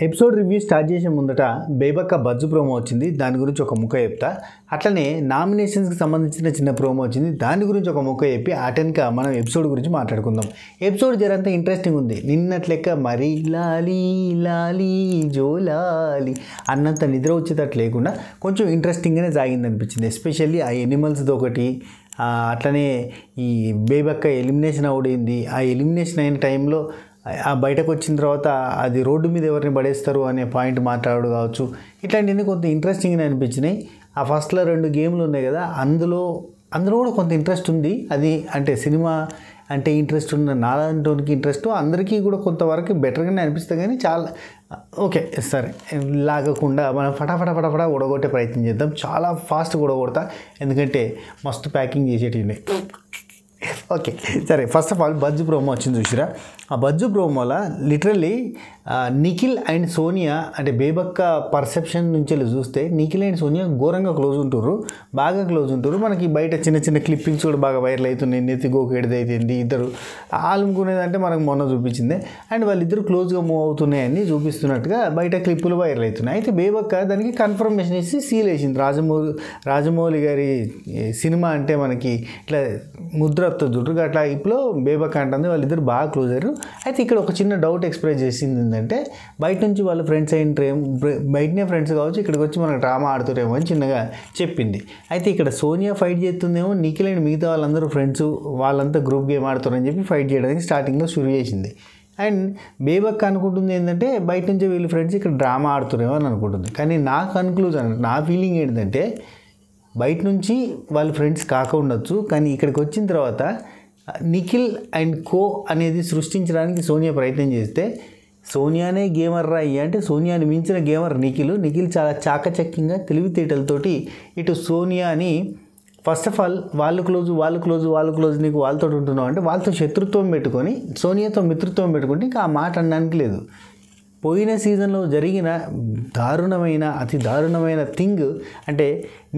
Episode review start చేసే ముందట బేబక్క బజ్జు promo వచ్చింది, దాని గురించి ఒక ముక్క చెప్తా. అట్లనే నామినేషన్స్కి సంబంధించిన చిన్న ప్రోమో వచ్చింది, దాని గురించి ఒక ముక్క చెప్పి అటెన్క మనం ఎపిసోడ్ గురించి మాట్లాడుకుందాం. ఎపిసోడ్ జరంతా ఇంట్రెస్టింగ్ ఉంది. నిన్నట్లెక్క మరీ లాలీ లాలీ జోలాలి అన్నంత నిద్ర వచ్చేటట్టు లేకుండా కొంచెం ఇంట్రెస్టింగ్గానే సాగింది అనిపించింది. ఎస్పెషల్లీ ఆ ఎనిమల్స్ది ఒకటి, అట్లనే ఈ బేబక్క ఎలిమినేషన్ అవుడింది. ఆ ఎలిమినేషన్ అయిన టైంలో ఆ బయటకు వచ్చిన తర్వాత అది రోడ్డు మీద ఎవరిని పడేస్తారు అనే పాయింట్ మాట్లాడు కావచ్చు. ఇట్లాంటివన్నీ కొంత ఇంట్రెస్టింగ్గా అనిపించినాయి. ఆ ఫస్ట్లో 2 గేమ్లు ఉన్నాయి కదా, అందులో కూడా కొంత ఇంట్రెస్ట్ ఉంది. అది అంటే సినిమా అంటే ఇంట్రెస్ట్ ఉన్న నాలాంటికి ఇంట్రెస్ట్ అందరికీ కూడా కొంతవరకు బెటర్గానే అనిపిస్తుంది. కానీ చాలా ఓకే సరే, లాగకుండా మనం ఫటాఫట ఉడగొట్టే ప్రయత్నం చేద్దాం. చాలా ఫాస్ట్గా ఉడగొడతా, ఎందుకంటే మస్తు ప్యాకింగ్ చేసేటివి. ఓకే సరే, ఫస్ట్ ఆఫ్ ఆల్ బజ్జు ప్రోమో వచ్చింది చూసిరా. ఆ బజ్జు ప్రోమోలో లిటరల్లీ నిఖిల్ అండ్ సోనియా అంటే బేబక్క పర్సెప్షన్ నుంచి చూస్తే నిఖిల్ అండ్ సోనియా ఘోరంగా క్లోజ్ ఉంటుర్రు, బాగా క్లోజ్ ఉంటుర్రు. మనకి బయట చిన్న చిన్న క్లిప్పింగ్స్ కూడా బాగా వైరల్ అవుతున్నాయి. నెత్తి గోకెడిదైతుంది ఇద్దరు ఆలుముకునేదంటే మనకు మొన్న చూపించింది. అండ్ వాళ్ళిద్దరు క్లోజ్గా మూవ్ అవుతున్నాయని చూపిస్తున్నట్టుగా బయట క్లిప్పులు వైరల్ అవుతున్నాయి. అయితే బేబక్క దానికి కన్ఫర్మేషన్ ఇచ్చి సీల్ వేసింది. రాజమౌళి గారి సినిమా అంటే మనకి ఇట్లా ముద్ర చూడరు అట్లా ఇప్పుడు బేబక్క అంటుంది వాళ్ళిద్దరు బాగా క్లోజ్ అయ్యారు. అయితే ఇక్కడ ఒక చిన్న డౌట్ ఎక్స్ప్రెస్ చేసింది ఏంటంటే, బయట నుంచి వాళ్ళ ఫ్రెండ్స్ అయినరేమో, బయటనే ఫ్రెండ్స్ కావచ్చు, ఇక్కడికి వచ్చి మనకు డ్రామా ఆడుతురేమో అని చిన్నగా చెప్పింది. అయితే ఇక్కడ సోనియా ఫైట్ చేస్తుందేమో, నిఖిల్ అండ్ మిగతా వాళ్ళందరూ ఫ్రెండ్స్ వాళ్ళంతా గ్రూప్ గేమ్ ఆడుతారని చెప్పి ఫైట్ చేయడానికి స్టార్టింగ్లో షురూ చేసింది. అండ్ బేబక్క అనుకుంటుంది ఏంటంటే బయట నుంచి వీళ్ళు ఫ్రెండ్స్ ఇక్కడ డ్రామా ఆడుతురేమో అని అనుకుంటుంది. కానీ నా కన్క్లూజన్, నా ఫీలింగ్ ఏంటంటే బయట నుంచి వాళ్ళ ఫ్రెండ్స్ కాక ఉండొచ్చు, కానీ ఇక్కడికి వచ్చిన తర్వాత నిఖిల్ అండ్ కో అనేది సృష్టించడానికి సోనియా ప్రయత్నం చేస్తే, సోనియానే గేమర్ రాయి అంటే సోనియాని మించిన గేమర్ నిఖిల్ చాలా చాకచక్యంగా తెలివితేటలతోటి ఇటు సోనియాని ఫస్ట్ ఆఫ్ ఆల్ వాళ్ళు క్లోజ్ నీకు వాళ్ళతో ఉంటున్నావు అంటే వాళ్ళతో శత్రుత్వం పెట్టుకొని సోనియాతో మిత్రత్వం పెట్టుకుంటే ఇంకా ఆ మాట అనడానికి లేదు. పోయిన సీజన్లో జరిగిన అతి దారుణమైన థింగ్ అంటే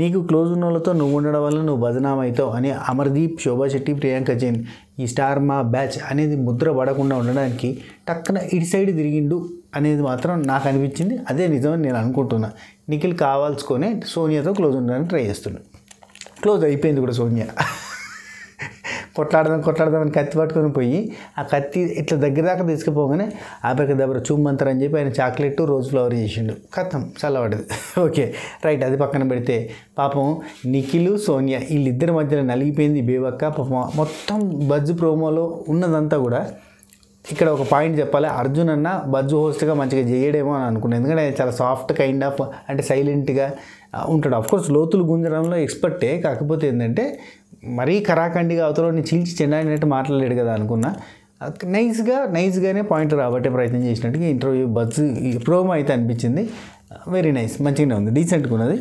నీకు క్లోజ్ ఉన్న వాళ్ళతో నువ్వు ఉండడం వల్ల నువ్వు బదనాం అవుతావు అని అమర్దీప్, శోభా శెట్టి, ప్రియాంక జైన్ ఈ స్టార్ మా బ్యాచ్ అనేది ముద్ర పడకుండా ఉండడానికి టక్కున ఇటు సైడ్ తిరిగిండు అనేది మాత్రం నాకు అనిపించింది. అదే నిజమని నేను అనుకుంటున్నా. నిఖిల్ కావాల్సుకొని సోనియాతో క్లోజ్ ఉండడానికి ట్రై చేస్తున్నాడు. క్లోజ్ అయిపోయింది కూడా సోనియా. కొట్లాడదామని కత్తి పట్టుకొని పోయి ఆ కత్తి ఇట్లా దగ్గర దాకా తీసుకుపోగానే ఆపరికి దగ్గర చూమ్మంతారని చెప్పి ఆయన చాక్లెట్ రోజ్ ఫ్లవర్ చేసిండు. కథం చల్లబడ్డది. ఓకే రైట్, అది పక్కన పెడితే పాపం నిఖిల్, సోనియా వీళ్ళిద్దరి మధ్యలో నలిగిపోయింది బేబక్క. పాపం మొత్తం బజ్జు ప్రోమోలో ఉన్నదంతా కూడా ఇక్కడ ఒక పాయింట్ చెప్పాలి, అర్జున్ అన్న బజ్జు హోస్ట్గా మంచిగా చేయడేమో అని అనుకున్నాను. ఎందుకంటే చాలా సాఫ్ట్ కైండ్ ఆఫ్ అంటే సైలెంట్గా ఉంటాడు. ఆఫ్కోర్స్ లోతులు గుంజడంలో ఎక్స్పర్టే, కాకపోతే ఏంటంటే మరీ కరాఖండిగా అవతలని చీల్చి చెండాడినట్టు మాట్లాడలేడు కదా అనుకున్నా. నైస్గానే పాయింట్ రాబట్టే ప్రయత్నం చేసినట్టుగా ఇంటర్వ్యూ బజ్జు ప్రోమో అయితే అనిపించింది. వెరీ నైస్, మంచిగానే ఉంది, డీసెంట్గా ఉన్నది.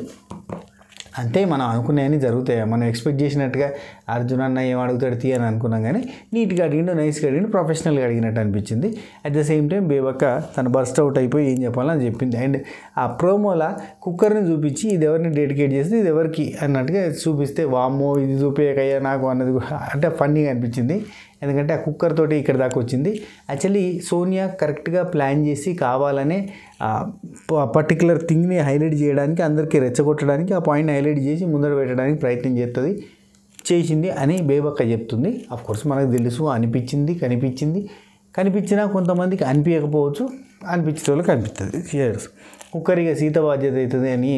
అంతే, మనం అనుకునేవన్నీ జరుగుతాయి. మనం ఎక్స్పెక్ట్ చేసినట్టుగా అర్జున్ అన్న ఏం అడుగుతాడు తీ అని అనుకున్నాం, కానీ నీట్గా అడిగిండు, నైస్గా అడిగిండు, ప్రొఫెషనల్గా అడిగినట్టు అనిపించింది. అట్ ద సేమ్ టైం బేబక్క తను బర్స్ట్ అవుట్ అయిపోయి ఏం చెప్పాలని చెప్పింది. అండ్ ఆ ప్రోమోలా కుక్కర్ని చూపించి ఇది ఎవరిని డెడికేట్ చేస్తే ఇది ఎవరికి అన్నట్టుగా చూపిస్తే వామ్మో ఇది చూపేయకయ్యా నాకు అన్నది అంటే ఫన్నీగా అనిపించింది. ఎందుకంటే ఆ కుక్కర్ తోటి ఇక్కడ దాకా వచ్చింది. యాక్చువల్లీ సోనియా కరెక్ట్గా ప్లాన్ చేసి కావాలనే పర్టికులర్ థింగ్ని హైలైట్ చేయడానికి, అందరికీ రెచ్చగొట్టడానికి ఆ పాయింట్ని హైలైట్ చేసి ముందర పెట్టడానికి ప్రయత్నం చేసింది అని బేబక్క చెప్తుంది. అఫ్కోర్స్ మనకు తెలుసు, కనిపించినా కొంతమందికి అనిపించకపోవచ్చు, అనిపించే వాళ్ళకి అనిపిస్తుంది. షేర్స్ కుక్కరిగా సీత బాధ్యత అవుతుంది అని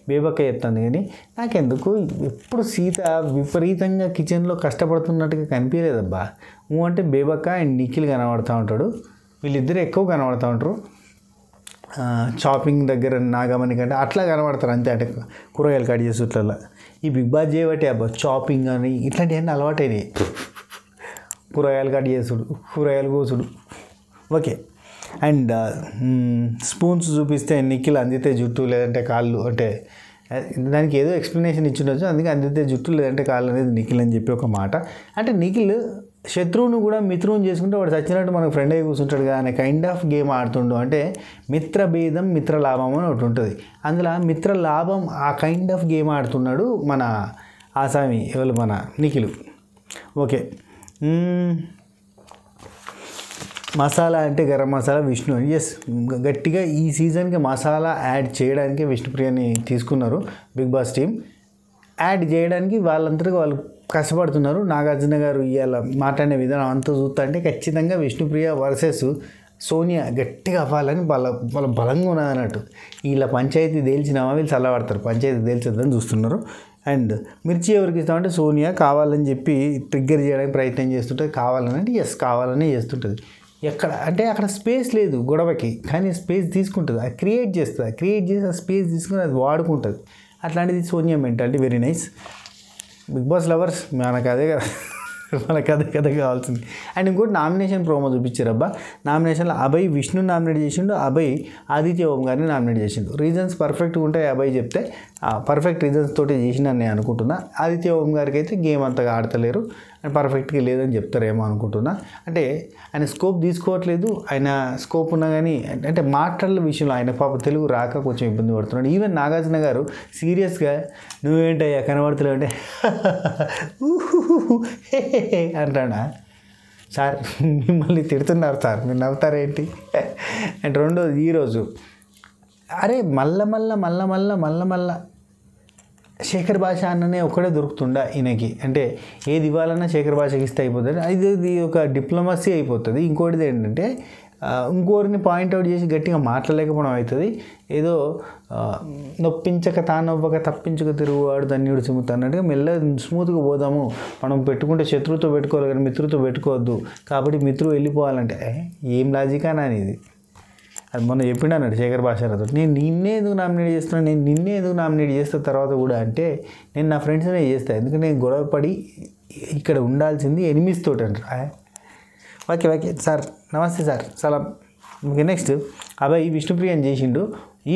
బేబక్క చెప్తుంది. కానీ నాకెందుకు ఎప్పుడు సీత విపరీతంగా కిచెన్లో కష్టపడుతున్నట్టుగా కనిపించలేదబ్బా. అంటే బేబక్క అండ్ నిఖిల్ కనబడుతూ ఉంటాడు, వీళ్ళిద్దరు ఎక్కువ కనబడుతూ ఉంటారు. షాపింగ్ దగ్గర నాగమని కంటే అట్లా కనబడతారు అంతే. అంటే కూరగాయలు కట్ చేసేట్లలో ఈ బిగ్ బాస్ చేయబట్టి అబ్బా షాపింగ్ అని ఇట్లాంటివన్నీ అలవాటైనాయి. కూరగాయలు కట్ చేసుడు, కూరగాయలు కోసుడు. ఓకే, అండ్ స్పూన్స్ చూపిస్తే నిఖిల్ అందితే జుట్టు లేదంటే కాళ్ళు, అంటే దానికి ఏదో ఎక్స్ప్లెనేషన్ ఇచ్చిండొచ్చు, అందుకే అందితే జుట్టు లేదంటే కాళ్ళు అనేది నిఖిల్ అని చెప్పి ఒక మాట. అంటే నిఖిల్ శత్రువును కూడా మిత్రువుని చేసుకుంటే వాడు చచ్చినట్టు మనకు ఫ్రెండ్ అయ్యి కూర్చుంటాడు కదా అనే కైండ్ ఆఫ్ గేమ్ ఆడుతుండు. అంటే మిత్రభేదం మిత్రలాభం అని ఒకటి ఉంటుంది, అందులో మిత్రలాభం ఆ కైండ్ ఆఫ్ గేమ్ ఆడుతున్నాడు మన ఆసామి ఎవరు మన నిఖిల్. ఓకే మసాలా అంటే గరం మసాలా విష్ణు. ఎస్, గట్టిగా ఈ సీజన్కి మసాలా యాడ్ చేయడానికి విష్ణుప్రియని తీసుకున్నారు బిగ్ బాస్ టీం. యాడ్ చేయడానికి వాళ్ళంతటిగా వాళ్ళు కష్టపడుతున్నారు. నాగార్జున గారు ఇవాళ మాట్లాడిన విధానం అంతా చూస్తా అంటే ఖచ్చితంగా విష్ణుప్రియ వర్సెస్ సోనియా గట్టిగా అవ్వాలని వాళ్ళ బలంగా ఉన్నది అన్నట్టు. వీళ్ళ పంచాయతీ తేల్చినామా వీళ్ళు చల్లబడతారు, పంచాయతీ తేల్చొద్దని చూస్తున్నారు. అండ్ మిర్చి ఎవరికి ఇస్తామంటే సోనియా కావాలని చెప్పి ట్రిగ్గర్ చేయడానికి ప్రయత్నం చేస్తుంటుంది. కావాలని అంటే ఎస్ కావాలనే చేస్తుంటుంది. ఎక్కడ అంటే అక్కడ స్పేస్ లేదు గొడవకి, కానీ స్పేస్ తీసుకుంటుంది, అది క్రియేట్ చేస్తుంది. క్రియేట్ చేసి ఆ స్పేస్ తీసుకుని అది వాడుకుంటుంది. అట్లాంటిది Sonia mentality very nice. Bigg Boss lovers మనకు అదే కదా, మనకు అదే కథ కావాల్సింది. అండ్ ఇంకోటి నామినేషన్ ప్రోమో చూపించారు. అబ్బా నామినేషన్లో అభయ్ విష్ణు నామినేట్ చేసిండు, అభయ్ ఆదిత్య ఓం గారిని నామినేట్ చేసిండు. రీజన్స్ పర్ఫెక్ట్గా ఉంటాయి అభయ్ చెప్తే, పర్ఫెక్ట్ రీజన్స్ తోటి చేసిందని నేను అనుకుంటున్నా. ఆదిత్య ఓం గారికి అయితే గేమ్ అంతగా ఆడతలేరు అండ్ పర్ఫెక్ట్గా లేదని చెప్తారేమో అనుకుంటున్నా. అంటే ఆయన స్కోప్ తీసుకోవట్లేదు, ఆయన స్కోప్ ఉన్నా కానీ అంటే మాటల విషయంలో ఆయన పాప తెలుగు రాక కొంచెం ఇబ్బంది పడుతున్నాడు. ఈవెన్ నాగార్జున గారు సీరియస్గా నువ్వేంటయ్యా కనబడుతున్నావు అంటే అంటాడా సార్, మిమ్మల్ని తిడుతున్నారు సార్, మీరు నవ్వుతారేంటి. అండ్ రెండోది ఈరోజు అరే మళ్ళా శేఖర్ భాష అన్ననే ఒక్కడే దొరుకుతుండా ఈయనకి. అంటే ఏది ఇవ్వాలన్నా శేఖర్ భాషకి ఇస్తే అయిపోతుంది. ఇది ఒక డిప్లొమసీ అయిపోతుంది. ఇంకోటిది ఏంటంటే ఇంకోరిని పాయింట్అవుట్ చేసి గట్టిగా మాట్లాడలేకపోవడం అవుతుంది. ఏదో నొప్పించక తానవ్వక తప్పించక తిరుగువాడు ధన్యుడు సుముత అన్నట్టుగా మెల్ల స్మూత్గా పోదాము. మనం పెట్టుకుంటే శత్రువుతో పెట్టుకోవాలి కానీ మిత్రుతో పెట్టుకోవద్దు. కాబట్టి మిత్రుడు వెళ్ళిపోవాలంటే ఏం లాజికా నాని ఇది. అది మొన్న చెప్పిండు అన్నాడు శేఖర్ భాషారావు, నేను నిన్నే ఎందుకు నామినేట్ చేస్తున్నాను, నేను నిన్నే ఎందుకు నామినేట్ చేస్తా తర్వాత కూడా అంటే నేను నా ఫ్రెండ్స్నే చేస్తాను, ఎందుకంటే నేను గొడవపడి ఇక్కడ ఉండాల్సింది ఎనిమిస్ తోటి అంటారు. ఓకే సార్, నమస్తే సార్, సలాం. నెక్స్ట్ అబ్బాయి విష్ణుప్రియని చేసిండు.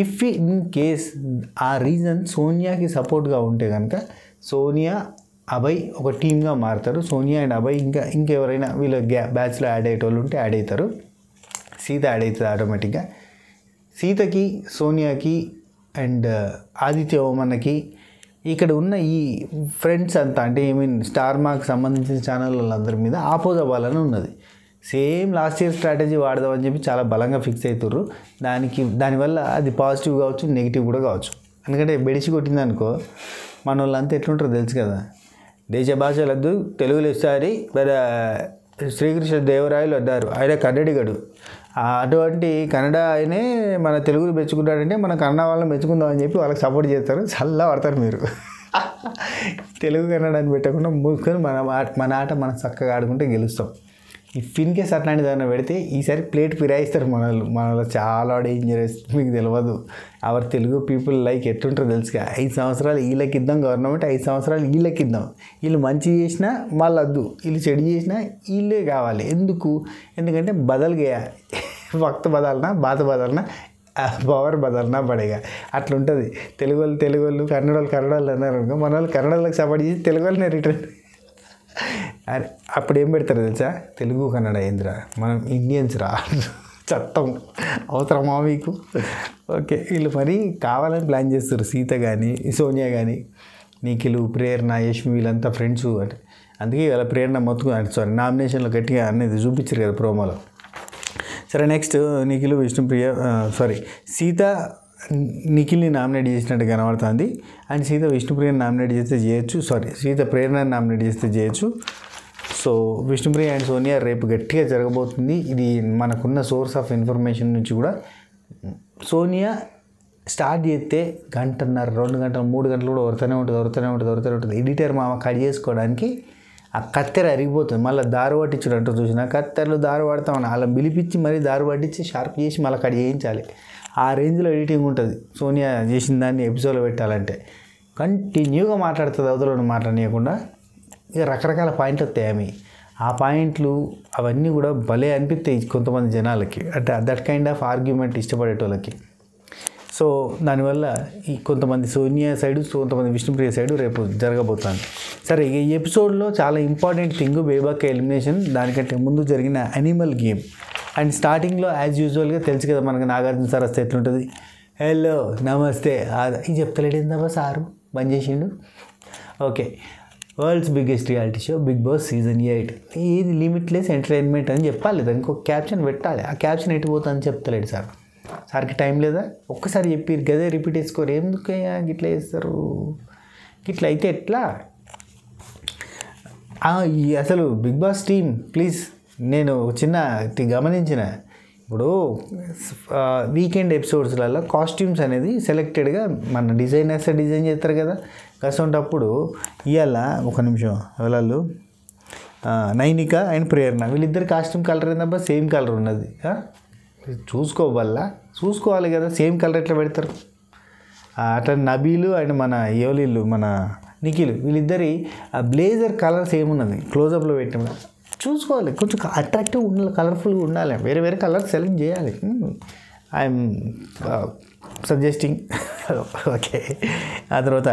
ఇఫ్ ఇన్ కేస్ ఆ రీజన్ సోనియాకి సపోర్ట్గా ఉంటే కనుక సోనియా అభయ్ ఒక టీమ్గా మారుతారు. సోనియా అండ్ అభయ్ ఇంకెవరైనా వీళ్ళ బ్యాచ్లో యాడ్ అయ్యేటోళ్ళు ఉంటే యాడ్ అవుతారు. సీత యాడ్ అవుతుంది ఆటోమేటిక్గా. సీతకి సోనియాకి అండ్ ఆదిత్య ఓమన్నకి ఇక్కడ ఉన్న ఈ ఫ్రెండ్స్ అంతా అంటే స్టార్ మార్క్ సంబంధించిన ఛానల్ వాళ్ళందరి మీద ఆపోజ్ అవ్వాలని ఉన్నది. సేమ్ లాస్ట్ ఇయర్ స్ట్రాటజీ వాడదామని చెప్పి చాలా బలంగా ఫిక్స్ అవుతారు. దానివల్ల అది పాజిటివ్ కావచ్చు, నెగిటివ్ కూడా కావచ్చు. ఎందుకంటే బెడిసి కొట్టిందనుకో మన వాళ్ళంతా ఎట్లుంటారో తెలుసు కదా. దేశ భాషలద్దు తెలుగులో ఇస్తారు, శ్రీకృష్ణ దేవరాయలు వద్దారు, ఆయన కన్నడిగడు. అటువంటి కన్నడ ఆయనే మన తెలుగుని మెచ్చుకుంటాడంటే మన కన్నడ వాళ్ళని మెచ్చుకుందామని చెప్పి వాళ్ళకి సపోర్ట్ చేస్తారు. చల్లా పడతారు మీరు. తెలుగు కన్నడాన్ని పెట్టకుండా మూసుకొని మన ఆట మనం చక్కగా ఆడుకుంటే గెలుస్తాం. ఇఫ్ ఇన్ కేస్ అట్లాంటిది ఏమైనా పెడితే ఈసారి ప్లేట్ ఫిరాయిస్తారు మనలో చాలా డేంజరస్. మీకు తెలియదు అవర్ తెలుగు పీపుల్ లైక్ ఎట్లుంటారో తెలుసుగా. 5 సంవత్సరాలు వీళ్ళకి ఇద్దాం గవర్నమెంట్, 5 సంవత్సరాలు వీళ్ళకి ఇద్దాం. వీళ్ళు మంచి చేసినా మళ్ళీ వద్దు, వీళ్ళు చెడు చేసినా వీళ్ళే కావాలి. ఎందుకంటే బదలుగా వక్త బదలనా బాత బదలనా పవర్ బదలనా పడేగా అట్లుంటుంది. తెలుగు వాళ్ళు కన్నడోళ్ళు అన్నారు, మన వాళ్ళు కన్నడోళ్ళకి సపోర్ట్ చేసి తెలుగు వాళ్ళని రిటర్న్. అరే అప్పుడు ఏం పెడతారు తెలుసా, తెలుగు కన్నడ ఏందిరా, మనం ఇండియన్స్ రా, చట్టం అవసరమా మీకు. ఓకే, వీళ్ళు మరి కావాలని ప్లాన్ చేస్తారు. సీత కానీ సోనియా కానీ నిఖిల్ ప్రేరణ యష్మి వీళ్ళంతా ఫ్రెండ్స్ అంటే అందుకే వాళ్ళ ప్రేరణ మొత్తం నామినేషన్లో గట్టిగా అనేది చూపించారు కదా ప్రోమోలో. సరే నెక్స్ట్ నిఖిల్ విష్ణుప్రియ సీత నిఖిల్ని నామినేట్ చేసినట్టు కనబడుతుంది. అండ్ సీత విష్ణుప్రియని నామినేట్ చేస్తే చేయొచ్చు, సీత ప్రేరణని నామినేట్ చేస్తే చేయొచ్చు. సో విష్ణుప్రియ అండ్ సోనియా రేపు గట్టిగా జరగబోతుంది. ఇది మనకున్న సోర్స్ ఆఫ్ ఇన్ఫర్మేషన్ నుంచి కూడా సోనియా స్టార్ట్ చేస్తే 1.5 గంటలు 2 గంటలు 3 గంటలు కూడా వరుతూనే ఉంటుంది. ఎడిటర్ మామ కట్ చేసుకోవడానికి ఆ కత్తెర అరిగిపోతుంది. మళ్ళీ దారు పట్టించుడు అంటూ చూసిన కత్తెరలు దారు పడతామని అలా పిలిపించి మరీ దారు పట్టించి షార్ప్ చేసి మళ్ళీ కట్ చేయించాలి. ఆ రేంజ్లో ఎడిటింగ్ ఉంటుంది. సోనియా చేసిన దాన్ని ఎపిసోడ్లో పెట్టాలంటే కంటిన్యూగా మాట్లాడుతుంది, అవతలను మాట్లాడనీయకుండా. ఇక రకరకాల పాయింట్లు వస్తాయి. ఆ పాయింట్లు అవన్నీ కూడా భలే అనిపిస్తాయి కొంతమంది జనాలకి, అంటే దట్ కైండ్ ఆఫ్ ఆర్గ్యుమెంట్ ఇష్టపడేటోళ్ళకి. సో దానివల్ల ఈ కొంతమంది సోనియా సైడు, కొంతమంది విష్ణుప్రియ సైడు రేపు జరగబోతుంది. సరే, ఈ ఎపిసోడ్లో చాలా ఇంపార్టెంట్ థింగ్ బేబక్క ఎలిమినేషన్. దానికంటే ముందు జరిగిన యానిమల్ గేమ్. అండ్ స్టార్టింగ్లో యాజ్ యూజువల్గా తెలుసు కదా మనకు నాగార్జున సార్ వస్తే ఎట్లుంటుంది, హలో నమస్తే ఇది చెప్తలేడు ఏందబ్బా సారు బంద్ చేసిండు. Okay, world's biggest reality show Bigg Boss season 8 ఇది లిమిట్లెస్ ఎంటర్టైన్మెంట్ అని చెప్పాలి, దానికి ఒక క్యాప్షన్ పెట్టాలి. ఆ క్యాప్షన్ ఎటుపోతుందని చెప్తలేడు సార్కి టైం లేదా? ఒక్కసారి చెప్పి గదే రిపీట్ చేసుకోరు, ఎందుకయ్యా గిట్లా చేస్తారు? గిట్లా అయితే ఎట్లా? అసలు బిగ్ బాస్ టీమ్ ప్లీజ్, నేను చిన్న గమనించిన, ఇప్పుడు వీకెండ్ ఎపిసోడ్స్లలో కాస్ట్యూమ్స్ అనేది సెలెక్టెడ్గా మన డిజైనర్స్ డిజైన్ చేస్తారు కదా. కసంటప్పుడు ఇవాళ ఒక నిమిషం వాళ్ళు నైనిక అండ్ ప్రేరణ వీళ్ళిద్దరు కాస్ట్యూమ్ కలర్ ఏందబ్బా సేమ్ కలర్ ఉన్నది. చూసుకోవాలి కదా, సేమ్ కలర్ ఎట్లా పెడతారు? అట్లా నబీలు అండ్ మన యోలీలు మన నిఖిల్ వీళ్ళిద్దరి ఆ బ్లేజర్ కలర్ సేమ్ ఉన్నది. క్లోజప్లో పెట్టిన చూసుకోవాలి, కొంచెం అట్రాక్టివ్ ఉండాలి, కలర్ఫుల్గా ఉండాలి, వేరే వేరే కలర్ సెలెక్ట్ చేయాలి. I'm suggesting. ఓకే, ఆ తర్వాత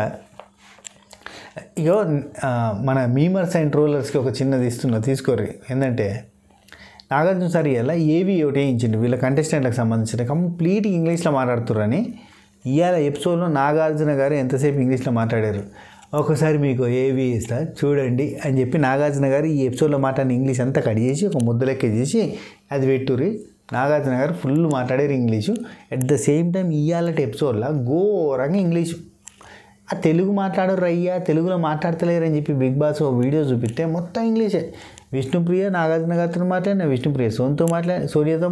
ఇగో మన మీమర్స్ అండ్ ట్రోలర్స్కి ఒక చిన్నది తీసుకోరు. ఏంటంటే నాగార్జున సార్ ఇలా ఏవి ఒకటి వేయించిండు వీళ్ళ కంటెస్టెంట్లకు సంబంధించిన కంప్లీట్గా ఇంగ్లీష్లో మాట్లాడుతుర్రని. ఇవాళ ఎపిసోడ్లో నాగార్జున గారు ఎంతసేపు ఇంగ్లీష్లో మాట్లాడారు, ఒకసారి మీకు ఏవి ఇస్తా చూడండి అని చెప్పి నాగార్జున గారు ఈ ఎపిసోడ్లో మాట్లాడిన ఇంగ్లీష్ అంతా కట్ చేసి ఒక ముద్దలెక్క చేసి అది పెట్టుర్రి. నాగార్జున గారు ఫుల్ మాట్లాడారు English. At the same time ఇవాళ ఎపిసోడ్లో ఘోరంగా ఇంగ్లీషు. ఆ తెలుగు మాట్లాడరు అయ్యా, తెలుగులో మాట్లాడతలేరు అని చెప్పి బిగ్ బాస్ వీడియో చూపిస్తే మొత్తం ఇంగ్లీషే. విష్ణుప్రియ నాగార్జున గారితో మాట్లాడిన, విష్ణుప్రియ సోనియాతో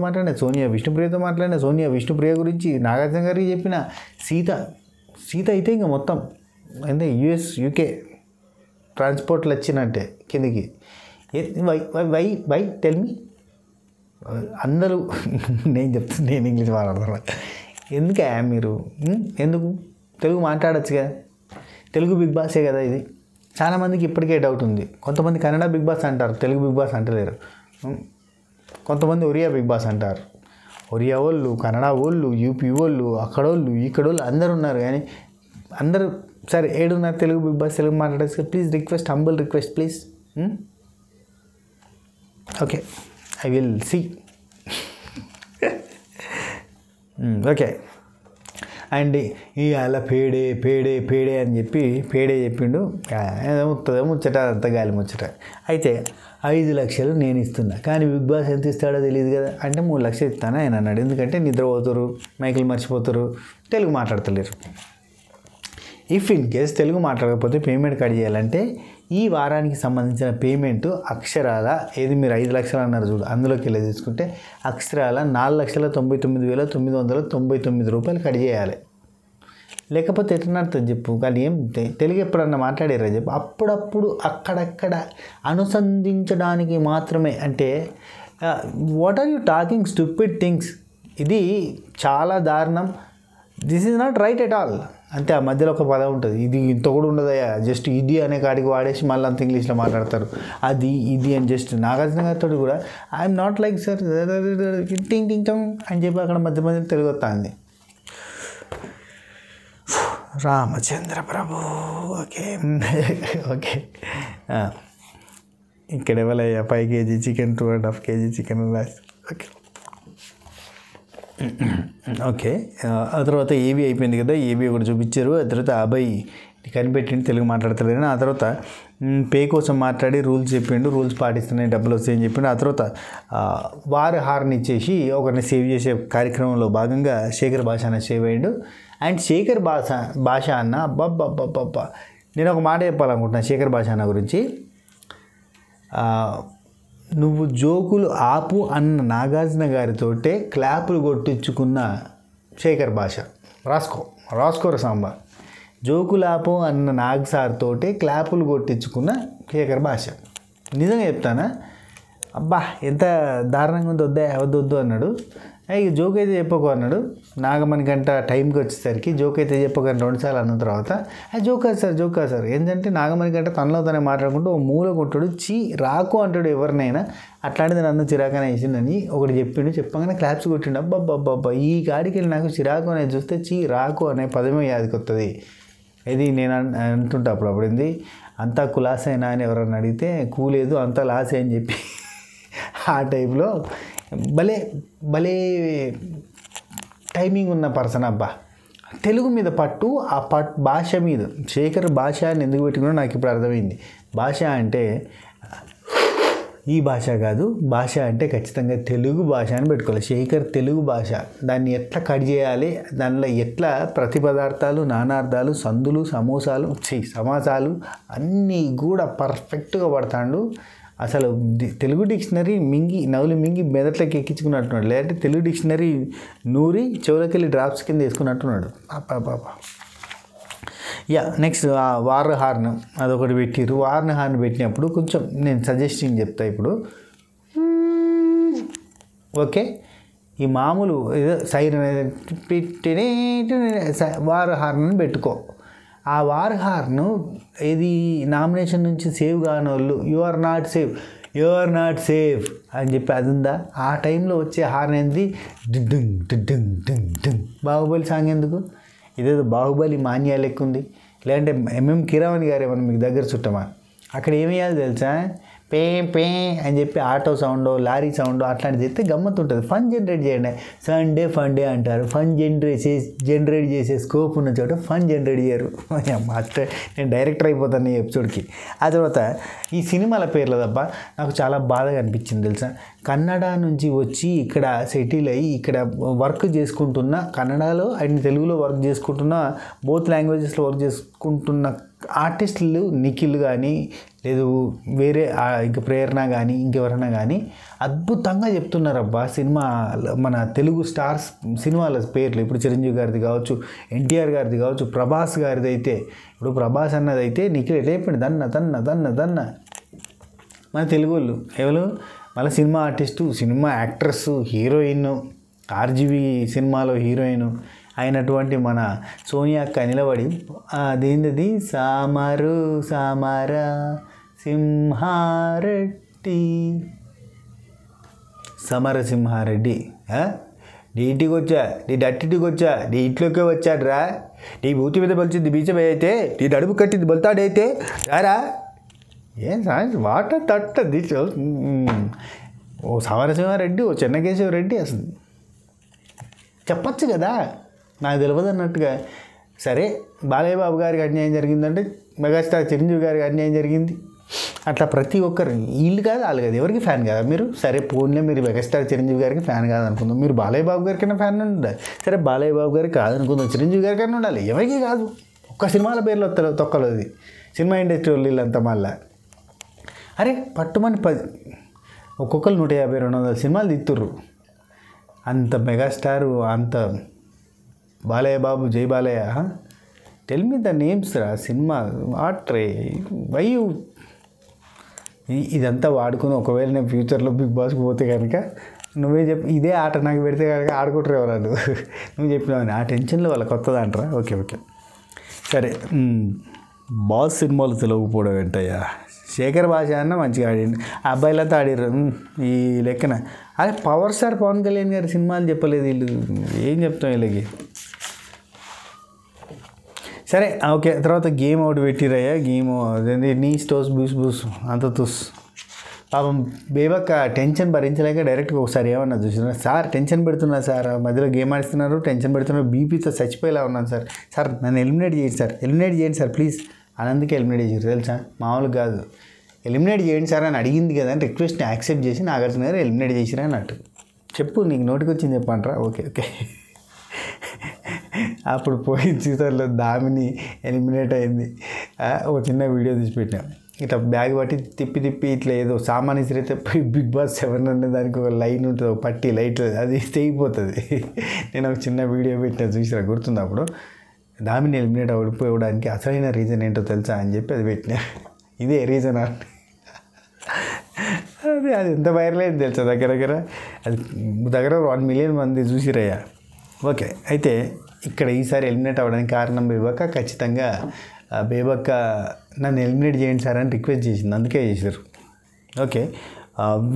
మాట్లాడిన, సోనియా విష్ణుప్రియతో మాట్లాడిన, సోనియా విష్ణుప్రియ గురించి నాగార్జున గారికి చెప్పిన, సీత అయితే ఇంకా మొత్తం అంటే యూఎస్ యూకే ట్రాన్స్పోర్ట్లు వచ్చినట్టే కిందికి. వై టెల్ మీ అందరూ నేను చెప్తాను, నేను ఇంగ్లీష్ మాట్లాడతాను. ఎందుకే మీరు ఎందుకు తెలుగు మాట్లాడచ్చు కదా, తెలుగు బిగ్ బాసే కదా ఇది. చాలామందికి ఇప్పటికే డౌట్ ఉంది. కొంతమంది కన్నడ బిగ్ బాస్ అంటారు, తెలుగు బిగ్ బాస్ అంటలేరు. కొంతమంది ఒరియా బిగ్ బాస్ అంటారు. ఒరియా వాళ్ళు, కన్నడ వాళ్ళు, యూపీ వాళ్ళు, అక్కడోళ్ళు ఇక్కడోళ్ళు అందరు ఉన్నారు. కానీ అందరూ సరే ఏడున్నారు తెలుగు బిగ్ బాస్, తెలుగు మాట్లాడచ్చు. Please request, humble request please. Okay, I will see. Okay, and ఇవాళ పేడే అని చెప్పి చెప్పిండు. ముచ్చట అంత గాలి ముచ్చట. అయితే 5 లక్షలు నేను ఇస్తున్నా, కానీ బిగ్ బాస్ ఎంత ఇస్తాడో తెలియదు కదా అంటే 3 లక్షలు ఇస్తాను ఆయన అన్నాడు. ఎందుకంటే నిద్రపోతారు, మైకులు మర్చిపోతారు, తెలుగు మాట్లాడతలేరు. ఇఫ్ ఇన్ కేస్ తెలుగు మాట్లాడకపోతే పేమెంట్ కట్ చేయాలంటే ఈ వారానికి సంబంధించిన పేమెంట్ అక్షరాల ఏది మీరు 5 లక్షలు అన్నారు చూడు, అందులోకి వెళ్ళి తీసుకుంటే అక్షరాల 4,99,999 రూపాయలు కట్ చేయాలి. లేకపోతే ఎట్లా నడుతుంది చెప్పు? కానీ ఏం తెలుగు ఎప్పుడన్నా మాట్లాడారా చెప్పు? అప్పుడప్పుడు అక్కడక్కడ అనుసంధించడానికి మాత్రమే. అంటే what are you talking stupid things? ఇది చాలా దారుణం. This is not right at all. అంతే, ఆ మధ్యలో ఒక పదం ఉంటుంది, ఇది ఇంత కూడా ఉండదయ్యా, జస్ట్ ఇది అనే కాడికి వాడేసి మళ్ళీ అంత ఇంగ్లీష్లో మాట్లాడతారు. అది ఇది అని జస్ట్ నాగార్జున గారితో కూడా ఐఎమ్ నాట్ లైక్ సార్ టింగ్ టింగ్ టంగ్ అని చెప్పి అక్కడ మధ్య మధ్యలో తెలుగు వస్తుంది. రామచంద్ర ప్రభు. ఓకే ఓకే, ఇక్కడ ఎవరయ్యా 5 kg chicken, 2.5 kg chicken rice. Okay okay, ఆ తర్వాత ఏవి అయిపోయింది కదా, ఏవి ఒకటి చూపించారు. ఆ తర్వాత అబ్బాయి కనిపెట్టిండు తెలుగు మాట్లాడతాడు. ఆ తర్వాత పే కోసం మాట్లాడి రూల్స్ చెప్పిండు, రూల్స్ పాటిస్తున్నాయి డబ్బులు వస్తాయని చెప్పిండు. ఆ తర్వాత వారు హార్న్ ఇచ్చేసి ఒకరిని సేవ్ చేసే కార్యక్రమంలో భాగంగా శేఖర్ భాష అన్న సేవ్ అయ్యాడు. అండ్ శేఖర్ భాష అన్న అబ్బబ్బబ్బబ్బబ్బా, నేను ఒక మాట చెప్పాలనుకుంటున్నాను శేఖర్ భాష అన్న గురించి. నువ్వు జోకులు ఆపు అన్న నాగార్జున గారితోటే క్లాపులు కొట్టించుకున్న శేఖర్ భాష. రాసుకోర సాంబా. జోకులు ఆపు అన్న నాగ్ సార్ తోటే క్లాపులు కొట్టించుకున్న శేఖర్ భాష. నిజంగా చెప్తానా, అబ్బా ఎంత దారుణంగా ఉంది, వద్దు అన్నాడు. ఇక జోక్ అయితే చెప్పకు అన్నాడు. నాగమణి గంట టైంకి వచ్చేసరికి జోక్ అయితే చెప్పకని 2 సార్లు అన్న తర్వాత జోక్ కాదు సార్ ఏంటంటే నాగమణి గంట తనలో తనే మాట్లాడుకుంటూ ఓ మూల కొట్టాడు. రాకు అంటాడు ఎవరినైనా, అట్లాంటిది నన్ను చిరాకనే వేసిందని ఒకటి చెప్పిండు. చెప్పగానే క్లాప్స్ కొట్టిండు. అబ్బబ్బబ్బబ్బా, ఈ గాడికి వెళ్ళి నాకు చిరాకు అనేది చూస్తే రాకు అనే పదమే యాదికి వస్తుంది. ఇది నేను అంటుంటా అప్పుడు ఏంది అంతా కులాసైనా అని ఎవరన్నా అడిగితే కూలేదు అంతా లాసే అని చెప్పి ఆ టైప్లో భలే టైమింగ్ ఉన్న పర్సన్ అబ్బా. తెలుగు మీద పట్టు, ఆ భాష మీద శేఖర్ భాష అని ఎందుకు పెట్టుకున్నా నాకు ఇప్పుడు అర్థమైంది. భాష అంటే ఈ భాష కాదు, భాష అంటే ఖచ్చితంగా తెలుగు భాష అని పెట్టుకోవాలి. శేఖర్ తెలుగు భాష, దాన్ని ఎట్లా కట్ చేయాలి, దానిలో ఎట్లా ప్రతి పదార్థాలు, నానార్థాలు, సందులు, సమాసాలు అన్నీ కూడా పర్ఫెక్ట్గా పడతాడు. అసలు తెలుగు డిక్షనరీ నవ్వులు మింగి మెదట్లోకి ఎక్కించుకున్నట్టున్నాడు, లేదంటే తెలుగు డిక్షనరీ నూరి చెవులకెళ్ళి డ్రాప్స్ కింద వేసుకున్నట్టున్నాడు. పాపా. నెక్స్ట్ వార్ హార్న్ అదొకటి పెట్టిర్రు. వార్న్ హార్న్ పెట్టినప్పుడు కొంచెం నేను సజెస్టింగ్ చెప్తా ఇప్పుడు. ఓకే, ఈ మామూలు ఏదో సైరన్ వార్ హార్న్ పెట్టుకో. ఆ వార్ హార్న్ ఇది నామినేషన్ నుంచి సేవ్ కాని వాళ్ళు యు ఆర్ నాట్ సేఫ్ అని చెప్పి అది ఉందా, ఆ టైంలో వచ్చే హార్న్ ఏంది, డింగ్ డింగ్ డింగ్ డింగ్. బాహుబలి సాంగ్ ఎందుకు, ఇదేదో బాహుబలి మాన్యా లెక్క ఉంది. లేదంటే ఎంఎం కిరవాణి గారు ఏమన్నా మీకు దగ్గర చుట్టమా, అక్కడ ఏమి వేయాలి తెలుసా, పే పే అని చెప్పి ఆటో సౌండ్, లారీ సౌండ్ అట్లాంటిది చెప్తే గమ్మత్తు ఉంటుంది. ఫన్ జనరేట్ చేయండి. సండే ఫండే అంటారు, ఫన్ జనరేట్ చేసే స్కోప్ ఉన్న చోట ఫన్ జనరేట్ చేయరు. నేను డైరెక్టర్ అయిపోతాను ఈ ఎపిసోడ్కి. ఆ తర్వాత ఈ సినిమాల పేర్లు తప్ప నాకు చాలా బాధగా అనిపించింది తెలుసా. కన్నడ నుంచి వచ్చి ఇక్కడ సెటిల్ అయ్యి ఇక్కడ వర్క్ చేసుకుంటున్న, కన్నడలో అండ్ తెలుగులో వర్క్ చేసుకుంటున్న, బోత్ లాంగ్వేజెస్లో వర్క్ చేసుకుంటున్న ఆర్టిస్టులు నిఖిల్ కానీ లేదు వేరే ఇంక ప్రేరణ కానీ ఇంకెవరైనా కానీ అద్భుతంగా చెప్తున్నారు అబ్బా. సినిమా మన తెలుగు స్టార్స్ సినిమాల పేర్లు ఇప్పుడు చిరంజీవి గారిది కావచ్చు, ఎన్టీఆర్ గారిది కావచ్చు, ప్రభాస్ గారిది అయితే ఇప్పుడు ప్రభాస్ అన్నది అయితే నిఖిల్ ఎట్లా చెప్పండి దన్న మన తెలుగు వాళ్ళు ఎవరు మళ్ళీ cinema artist, cinema actress, heroine, RGV సినిమాలో హీరోయిన్ అయినటువంటి మన సోనియా అక్క నిలబడి అదేంది సామరా సమరసింహారెడ్డి నీటికి వచ్చా, నీ డట్టిటికి వచ్చా, నీ ఇంట్లోకే వచ్చాడ్రా, నీ బూతి మీద బలిచింది బీచబై అయితే, నీ నడుపు కట్టింది బొల్తాడైతే రారా. ఏం సాయంత్రం వాట తట్టది ఓ సమరసింహారెడ్డి, ఓ చెన్నకేశవరెడ్డి అసలు చెప్పచ్చు కదా, నాకు తెలియదు అన్నట్టుగా. సరే బాలయ్య బాబు గారికి అన్యాయం జరిగిందంటే మెగాస్టార్ చిరంజీవి గారికి అన్యాయం జరిగింది. అట్లా ప్రతి ఒక్కరు వీళ్ళు కాదు వాళ్ళు కాదు ఎవరికి ఫ్యాన్ కదా మీరు. సరే పోన్లే మీరు మెగాస్టార్ చిరంజీవి గారికి ఫ్యాన్ కాదనుకుందాం, మీరు బాలయ్య బాబు గారికైనా ఫ్యాన్ ఉండాలి. సరే బాలయ్య బాబు గారికి కాదనుకుందాం, చిరంజీవి గారికైనా ఉండాలి. ఎవరికి కాదు, ఒక్క సినిమాల పేర్లు తొక్కలేదు సినిమా ఇండస్ట్రీ వాళ్ళు వీళ్ళంతా. మళ్ళా అరే పట్టుమని ఒక్కొక్కరు 150-200 సినిమాలు తీస్తుర్రు. అంత మెగాస్టారు, అంత బాలయ్య బాబు, జై Balayya. Tell me the names రా సినిమా వాట్రే వయ్యు. ఇదంతా వాడుకుని ఒకవేళ నేను ఫ్యూచర్లో బిగ్ బాస్కి పోతే కనుక నువ్వే చెప్పి ఇదే ఆట నాకు పెడితే కనుక ఆడుకుంటారు ఎవరు నువ్వు చెప్పినావు ఆ టెన్షన్లో వాళ్ళ కొత్తది అంటారా. ఓకే సరే. బాస్ సినిమాలు తెలియకపోవడం ఏంటయ్యా, శేఖర్ భాష అన్న మంచిగా ఆడిండు, ఆ అబ్బాయిలతో ఆడిర్రు ఈ లెక్కన. అదే పవర్ స్టార్ పవన్ కళ్యాణ్ గారి సినిమాలు చెప్పలేదు వీళ్ళు, ఏం చెప్తాం వీళ్ళకి. సరే ఓకే. తర్వాత గేమ్ ఒకటి పెట్టిరయ్యా, గేమ్ అదేంటి నీ స్టోస్ బూస్ అంత తుస్. పాపం బేబక్క టెన్షన్ భరించలేక డైరెక్ట్గా ఒకసారి ఏమన్నా చూసినా, సార్ టెన్షన్ పెడుతున్నా సార్, మధ్యలో గేమ్ ఆడిస్తున్నారు, టెన్షన్ పెడుతున్నారు, బీపీతో చచ్చిపోయేలా ఉన్నాను సార్ నన్ను ఎలిమినేట్ చేయండి సార్ ప్లీజ్ అని. అందుకే ఎలిమినేట్ చేసారు తెలుసా, మామూలు కాదు. ఎలిమినేట్ చేయండి సార్ అని అడిగింది కదా అని రిక్వెస్ట్ని యాక్సెప్ట్ చేసి నాగార్జున గారు ఎలిమినేట్ చేసిరా అన్నట్టు. చెప్పు నీకు నోటికి వచ్చింది చెప్పంటారా. ఓకే అప్పుడు పోయి సీజన్లో దామిని ఎలిమినేట్ అయింది. ఒక చిన్న వీడియో తీసి పెట్టాం, ఇట్లా బ్యాగ్ పట్టి తిప్పి ఇట్లా ఏదో సామాన్ ఇసిరైతే పోయి బిగ్ బాస్ 7 అనే దానికి ఒక లైన్ ఉంటుంది, ఒక పట్టి లైట్, అది తెగిపోతుంది. నేను ఒక చిన్న వీడియో పెట్టిన చూసినా గుర్తుంది. అప్పుడు దామిని ఎలిమినేట్ అవ్వడానికి అసలైన రీజన్ ఏంటో తెలుసా అని చెప్పి అది పెట్టినా. ఇదే రీజన్ అంటే అది ఎంత వైరల్ అయింది తెలుసా, దగ్గర అది 1 మిలియన్ మంది చూసిరయ్యా. ఓకే, అయితే ఇక్కడ ఈసారి ఎలిమినేట్ అవ్వడానికి కారణం బేబక్క. ఖచ్చితంగా బేబక్క నన్ను ఎలిమినేట్ చేయండి సార్ అని రిక్వెస్ట్ చేసింది, అందుకే చేశారు. ఓకే,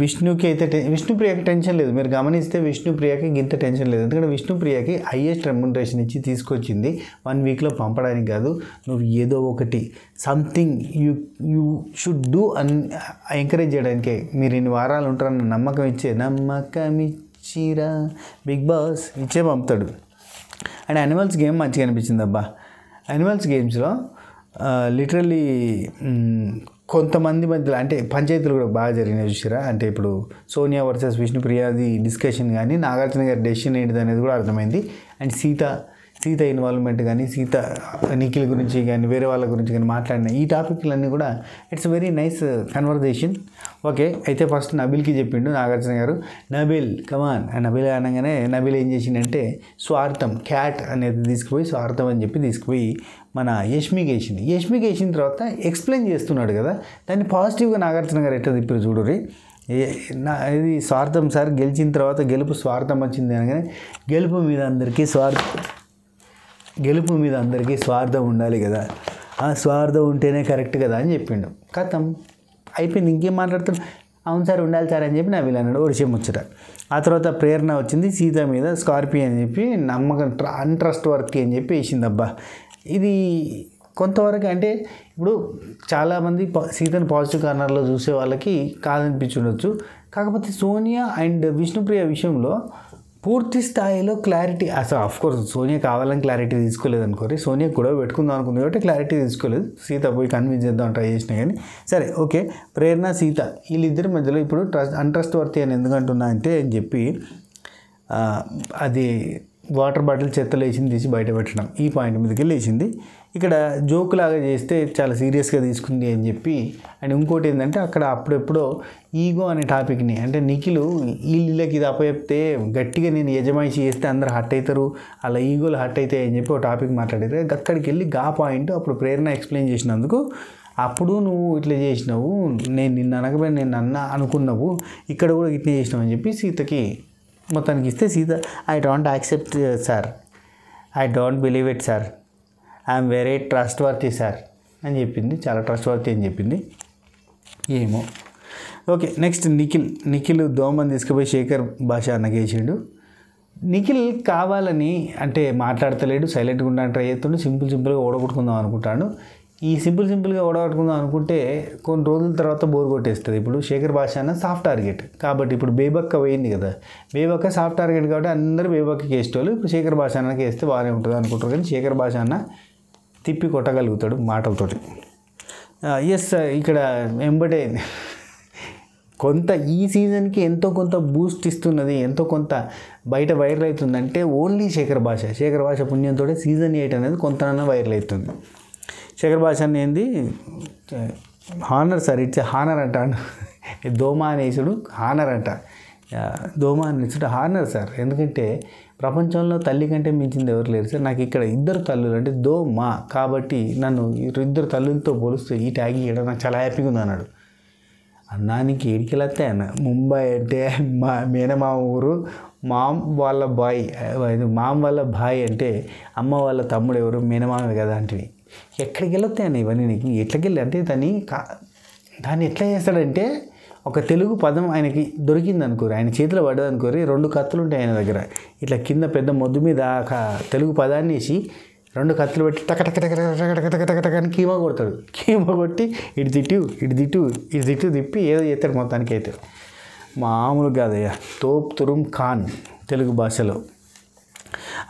విష్ణుకి అయితే విష్ణుప్రియకి టెన్షన్ లేదు. మీరు గమనిస్తే విష్ణుప్రియకి ఇంత టెన్షన్ లేదు, ఎందుకంటే విష్ణుప్రియకి హైయెస్ట్ రెమ్యునరేషన్ ఇచ్చి తీసుకొచ్చింది 1 వీక్లో పంపడానికి కాదు. నువ్వు ఏదో ఒకటి సంథింగ్ యూ షుడ్ డూ అని ఎంకరేజ్ చేయడానికే. మీరు ఇన్ని వారాలు ఉంటారన్న నమ్మకం ఇచ్చిరా బిగ్ బాస్ ఇచ్చే పంపుతాడు. అండ్ యానిమల్స్ గేమ్ మంచిగా అనిపించింది అబ్బా. యానిమల్స్ గేమ్స్లో లిటరల్లీ కొంతమంది మధ్యలో అంటే పంచాయతీలు కూడా బాగా జరిగినాయి చూసారా. అంటే ఇప్పుడు సోనియా వర్సెస్ విష్ణుప్రియది డిస్కషన్ కానీ నాగార్జున గారి డెసిషన్ ఏంటిది అనేది కూడా అర్థమైంది. అండ్ సీత ఇన్వాల్వ్మెంట్ కానీ నిఖిల్ గురించి కానీ వేరే వాళ్ళ గురించి కానీ మాట్లాడిన ఈ టాపిక్లన్నీ కూడా it's very nice conversation. Okay, అయితే ఫస్ట్ నబిల్కి చెప్పిండు నాగార్జున గారు, నబిల్ కమాన్. నబిల్ అనగానే నబిల్ ఏం చేసిండంటే స్వార్థం క్యాట్ అనేది తీసుకుపోయి స్వార్థం అని చెప్పి తీసుకుపోయి మన యష్మికి వేసిన తర్వాత ఎక్స్ప్లెయిన్ చేస్తున్నాడు కదా, దాన్ని పాజిటివ్గా నాగార్జున గారు ఎట్లా తిప్పారు చూడరి. ఇది స్వార్థం సార్, గెలిచిన తర్వాత గెలుపు స్వార్థం వచ్చింది అనగానే గెలుపు మీద అందరికీ స్వార్థం ఉండాలి కదా, ఆ స్వార్థం ఉంటేనే కరెక్ట్ కదా అని చెప్పిండు. కథం అయిపోయింది, ఇంకేం మాట్లాడుతున్నాడు. అవును సార్ ఉండాలి సార్ అని చెప్పి నవీల్ అన్నాడు. ఒక విషయం ముచ్చట. ఆ తర్వాత ప్రేరణ వచ్చింది సీత మీద స్కార్పియో అని చెప్పి నమ్మకం అన్ట్రస్ట్ వర్క్ అని చెప్పి వేసింది. అబ్బా ఇది కొంతవరకు అంటే ఇప్పుడు చాలామంది సీతను పాజిటివ్ కార్నర్లో చూసే వాళ్ళకి కాదనిపించుండొచ్చు. కాకపోతే సోనియా అండ్ విష్ణుప్రియ విషయంలో పూర్తి స్థాయిలో క్లారిటీ అసలు ఆఫ్కోర్స్ సోనియా కావాలని క్లారిటీ తీసుకోలేదు అనుకోరి, సోనియా గొడవ పెట్టుకుందాం అనుకుంది కాబట్టి క్లారిటీ తీసుకోలేదు. సీత పోయి కన్విన్స్ చేద్దాం ట్రై చేసినా కానీ సరే ఓకే. ప్రేరణ సీత వీళ్ళిద్దరి మధ్యలో ఇప్పుడు అన్ట్రస్ట్ వర్తి అని ఎందుకంటున్నా అంటే అని చెప్పి అది వాటర్ బాటిల్ చెత్తలో వేసింది తీసి బయట పెట్టడం ఈ పాయింట్ మీదకి లేచింది. ఇక్కడ జోక్ లాగా చేస్తే చాలా సీరియస్గా తీసుకుంది అని చెప్పి. అండ్ ఇంకోటి ఏంటంటే అక్కడ అప్పుడెప్పుడో ఈగో అనే టాపిక్ని అంటే నిఖిల్ వీళ్ళకి ఇది అప్పచెప్తే గట్టిగా నేను యజమాయిషి చేస్తే అందరు హట్ అవుతారు, అలా ఈగోలు హట్ అవుతాయి అని చెప్పి ఒక టాపిక్ మాట్లాడారు. అక్కడికి వెళ్ళి గా పాయింట్ అప్పుడు ప్రేరణ ఎక్స్ప్లెయిన్ చేసినందుకు అప్పుడు నువ్వు ఇట్లా చేసినావు, నేను నిన్ను అనకపోయి నేను అనుకున్నావు, ఇక్కడ కూడా ఇట్లా చేసినావు అని చెప్పి సీతకి మొత్తానికి ఇస్తే Sita I don't accept sir, I don't believe it sir, I'm very trust worthy sir అని చెప్పింది. చాలా ట్రస్ట్ వర్తీ అని చెప్పింది. ఏమో ఓకే. నెక్స్ట్ నిఖిల్ దోమని తీసుకుపోయి శేఖర్ భాష అన్నగేసిండు. నిఖిల్ కావాలని అంటే మాట్లాడతలేడు, సైలెంట్గా ఉండడానికి ట్రై చేస్తుండే, సింపుల్గా ఓడగొట్టుకుందాం అనుకుంటాడు. ఈ సింపుల్గా ఓడగొట్టుకుందాం అనుకుంటే కొన్ని రోజుల తర్వాత బోర్ కొట్టేస్తుంది. ఇప్పుడు శేఖర్ భాష అన్న సాఫ్ట్ టార్గెట్ కాబట్టి ఇప్పుడు బేబక్క పోయింది కదా, బేబక్క సాఫ్ట్ టార్గెట్ కాబట్టి అందరూ బేబక్కకి వేసేవాళ్ళు. ఇప్పుడు శేఖర్ భాష అన్నకి వేస్తే బాగానే ఉంటుంది అనుకుంటారు, కానీ శేఖర్ భాష అన్న తిప్పి కొట్టగలుగుతాడు మాటలతోటి. ఎస్ ఇక్కడ ఎంబటే కొంత ఈ సీజన్కి ఎంతో కొంత బూస్ట్ ఇస్తున్నది, ఎంతో కొంత బయట వైరల్ అవుతుందంటే ఓన్లీ శేఖర్ భాష పుణ్యంతో సీజన్ 8 అనేది కొంతనన్నా వైరల్ అవుతుంది. శేఖర్ భాష ఏంది హానర్ సార్, ఇట్స్ హానర్ అంటాను. దోమ అనేసుడు హానర్ అంట, దోమ అనేసుడు హానర్ సార్. ఎందుకంటే ప్రపంచంలో తల్లి కంటే మించింది ఎవరు లేరు సార్. నాకు ఇక్కడ 2 తల్లులు అంటే దోమ కాబట్టి నన్ను 2 తల్లులతో పోలిస్తే ఈ ట్యాగ్ ఇవ్వడం నాకు చాలా హ్యాపీగా ఉంది అన్నాడు. అన్నానికి ఏడికెళ్ళొస్తే అన్న ముంబై అంటే మా మేనమామ ఊరు, మామ్ వాళ్ళ బాయ్ అంటే అమ్మ వాళ్ళ తమ్ముడు ఎవరు మేనమామే కదా అంటివి. ఎక్కడికి వెళ్ళొస్తాయన్న ఇవన్నీ నీకు ఎట్లకెళ్ళి అంటే దాన్ని ఎట్లా చేస్తాడంటే ఒక తెలుగు పదం ఆయనకి దొరికింది అనుకోరు, ఆయన చేతిలో పడ్డది అనుకోరి, 2 కత్తులు ఉంటాయి ఆయన దగ్గర, ఇట్లా కింద పెద్ద మొద్దు మీద తెలుగు పదాన్ని వేసి 2 కత్తులు పెట్టి టక అని కీమా కొడతాడు. కీమా కొట్టి ఇటు తిట్టు తిప్పి ఏదో చేస్తాడు మొత్తానికి. అయితే మామూలు కాదయ్యా, తోప్ తురుమ్ ఖాన్ తెలుగు భాషలో.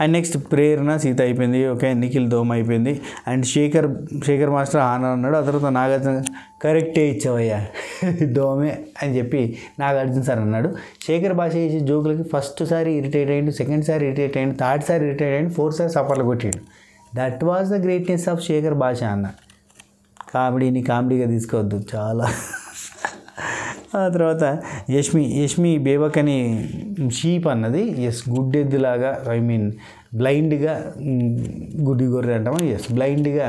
అండ్ నెక్స్ట్ ప్రేరణ సీత అయిపోయింది. ఓకే, నిఖిల్ దోమ అయిపోయింది. అండ్ శేఖర్ మాస్టర్ హానర్ అన్నాడు. ఆ తర్వాత నాగార్జున కరెక్టే ఇచ్చావయ్యా దోమే అని చెప్పి నాగార్జున సార్ అన్నాడు. శేఖర్ భాష చేసే జోకులకి ఫస్ట్ సారి ఇరిటేట్ అయ్యిండు, సెకండ్ సారి ఇరిటేట్ అయ్యిండు, థర్డ్ సారి ఇరిటేట్ అయ్యిండు, 4th సారి సపర్లు కొట్టిండు. That was the greatness of Shekhar Basha అన్న. కామెడీగా తీసుకోవద్దు చాలా. ఆ తర్వాత యష్మి బేబకని షీప్ అన్నది. ఎస్, గుడ్డెద్దులాగా బ్లైండ్గా గుడ్డి గొర్రె అంటామా, ఎస్ బ్లైండ్గా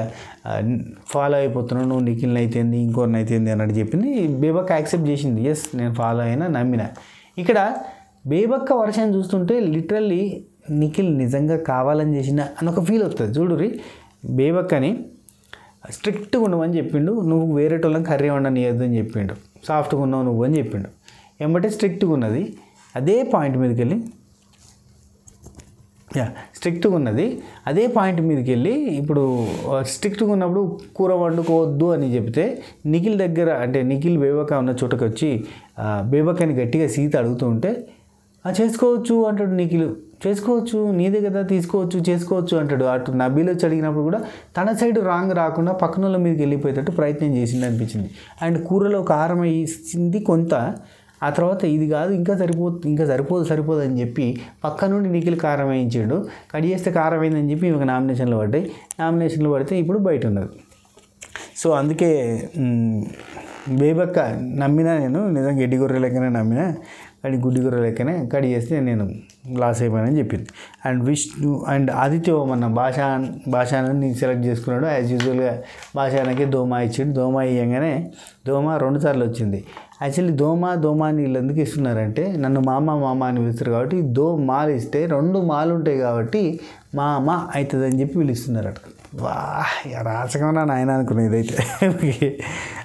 ఫాలో అయిపోతున్నావు, నువ్వు నిఖిల్ని అయితేంది ఇంకోరిని అయితేంది అన్నట్టు చెప్పింది. బేబక్క యాక్సెప్ట్ చేసింది, ఎస్ నేను ఫాలో అయినా నమ్మిన. ఇక్కడ బేబక్క వర్షన్ చూస్తుంటే లిటరల్లీ నిఖిల్ నిజంగా కావాలని చేసిన అని ఒక ఫీల్ వస్తుంది. చూడురి, బేబక్కని స్ట్రిక్ట్గా ఉండమని చెప్పిండు, నువ్వు వేరే వాళ్ళని కర్రీ వండనియద్దు అని చెప్పిండు, సాఫ్ట్గా ఉన్నావు నువ్వు అని చెప్పిండు. ఏమంటే స్ట్రిక్ట్గా ఉన్నది అదే పాయింట్ మీదకి వెళ్ళి అదే పాయింట్ మీదకి వెళ్ళి ఇప్పుడు స్ట్రిక్ట్గా ఉన్నప్పుడు కూర వండుకోవద్దు అని చెప్తే నిఖిల్ దగ్గర అంటే నిఖిల్ బేబక్క ఉన్న చోటకి వచ్చి బేబక్కని గట్టిగా సీత అడుగుతూ ఉంటే చేసుకోవచ్చు అంటాడు నిఖిల్. చేసుకోవచ్చు, నీదే కదా, తీసుకోవచ్చు, చేసుకోవచ్చు అంటాడు. అటు నబీల్ వచ్చి అడిగినప్పుడు కూడా తన సైడ్ రాంగ్ రాకుండా పక్కన వాళ్ళ మీదకి వెళ్ళిపోయేటట్టు ప్రయత్నం చేసింది అనిపించింది. అండ్ కూరలో కారం వేసింది కొంత, ఆ తర్వాత ఇది కాదు ఇంకా సరిపోదు అని చెప్పి పక్క నుండి నిఖిల్ కారం వేయించాడు. కట్ చేస్తే కారం అయిందని చెప్పి ఇక నామినేషన్లో పడితే ఇప్పుడు బయట ఉన్నది. సో అందుకే బేబక్క నమ్మినా, నేను నిజంగా గడ్డి గొర్రె లెక్కనే నమ్మినా, కానీ గుడ్డి గొర్రె లెక్కనే కట్ చేస్తే నేను లాస్ అయిపోయానని చెప్పింది. అండ్ విష్ణు అండ్ ఆదిత్య ఓమన్న భాషాన్ని సెలెక్ట్ చేసుకున్నాడు. యాజ్ యూజువల్గా భాషానికి దోమా ఇచ్చాడు. దోమా ఇవ్వగానే దోమా 2 సార్లు వచ్చింది. యాక్చువల్లీ దోమా అని వీళ్ళు ఎందుకు ఇస్తున్నారంటే, నన్ను మామ అని పిలుస్తారు కాబట్టి మాలు ఇస్తే 2 మాలు ఉంటాయి కాబట్టి మామ అవుతుందని చెప్పి వీళ్ళు ఇస్తున్నారు. వా రాచకమన్నా నాయన అనుకున్నాను ఇదైతే.